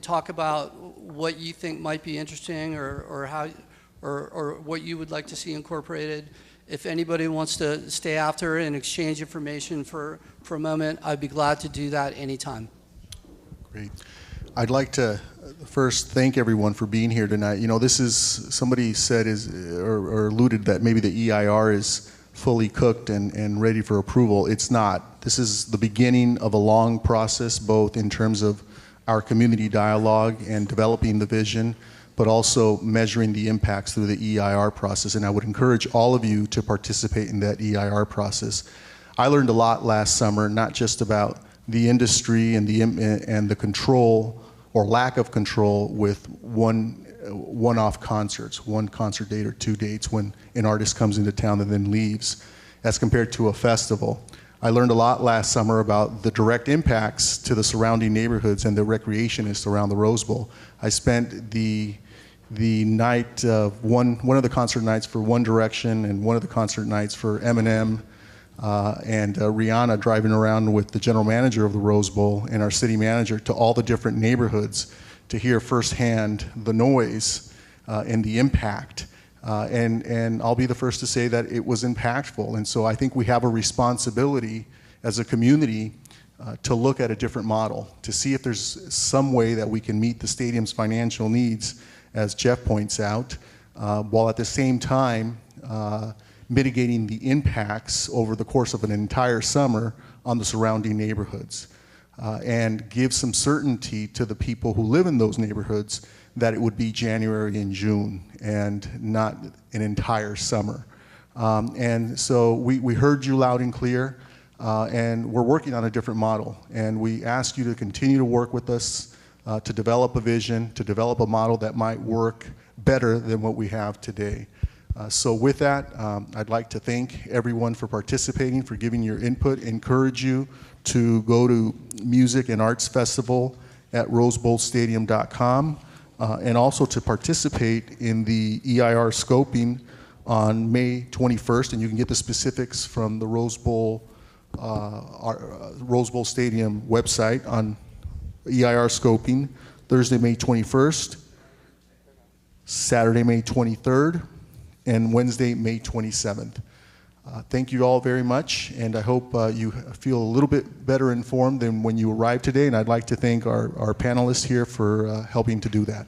talk about what you think might be interesting or how or what you would like to see incorporated. If anybody wants to stay after and exchange information for a moment, I'd be glad to do that anytime. Great. I'd like to first thank everyone for being here tonight. You know, this is, somebody said or alluded that maybe the EIR is fully cooked and ready for approval. It's not. This is the beginning of a long process, both in terms of our community dialogue and developing the vision, but also measuring the impacts through the EIR process. And I would encourage all of you to participate in that EIR process. I learned a lot last summer, not just about the industry and the control or lack of control with one-off concerts, one concert date or 2 dates when an artist comes into town and then leaves, as compared to a festival. I learned a lot last summer about the direct impacts to the surrounding neighborhoods and the recreationists around the Rose Bowl. I spent the night of one of the concert nights for One Direction and one of the concert nights for Eminem and Rihanna driving around with the general manager of the Rose Bowl and our city manager to all the different neighborhoods to hear firsthand the noise and the impact. And I'll be the first to say that it was impactful. And so I think we have a responsibility as a community to look at a different model, to see if there's some way that we can meet the stadium's financial needs, as Jeff points out, while at the same time mitigating the impacts over the course of an entire summer on the surrounding neighborhoods, and give some certainty to the people who live in those neighborhoods that it would be January and June and not an entire summer. And so we heard you loud and clear, and we're working on a different model. And we ask you to continue to work with us to develop a vision, to develop a model that might work better than what we have today. So with that, I'd like to thank everyone for participating, for giving your input, encourage you to go to Music and Arts Festival at rosebowlstadium.com, and also to participate in the EIR scoping on May 21st, and you can get the specifics from the Rose Bowl Stadium website on EIR scoping, Thursday, May 21st, Saturday, May 23rd, and Wednesday, May 27th. Thank you all very much, and I hope you feel a little bit better informed than when you arrived today, and I'd like to thank our panelists here for helping to do that.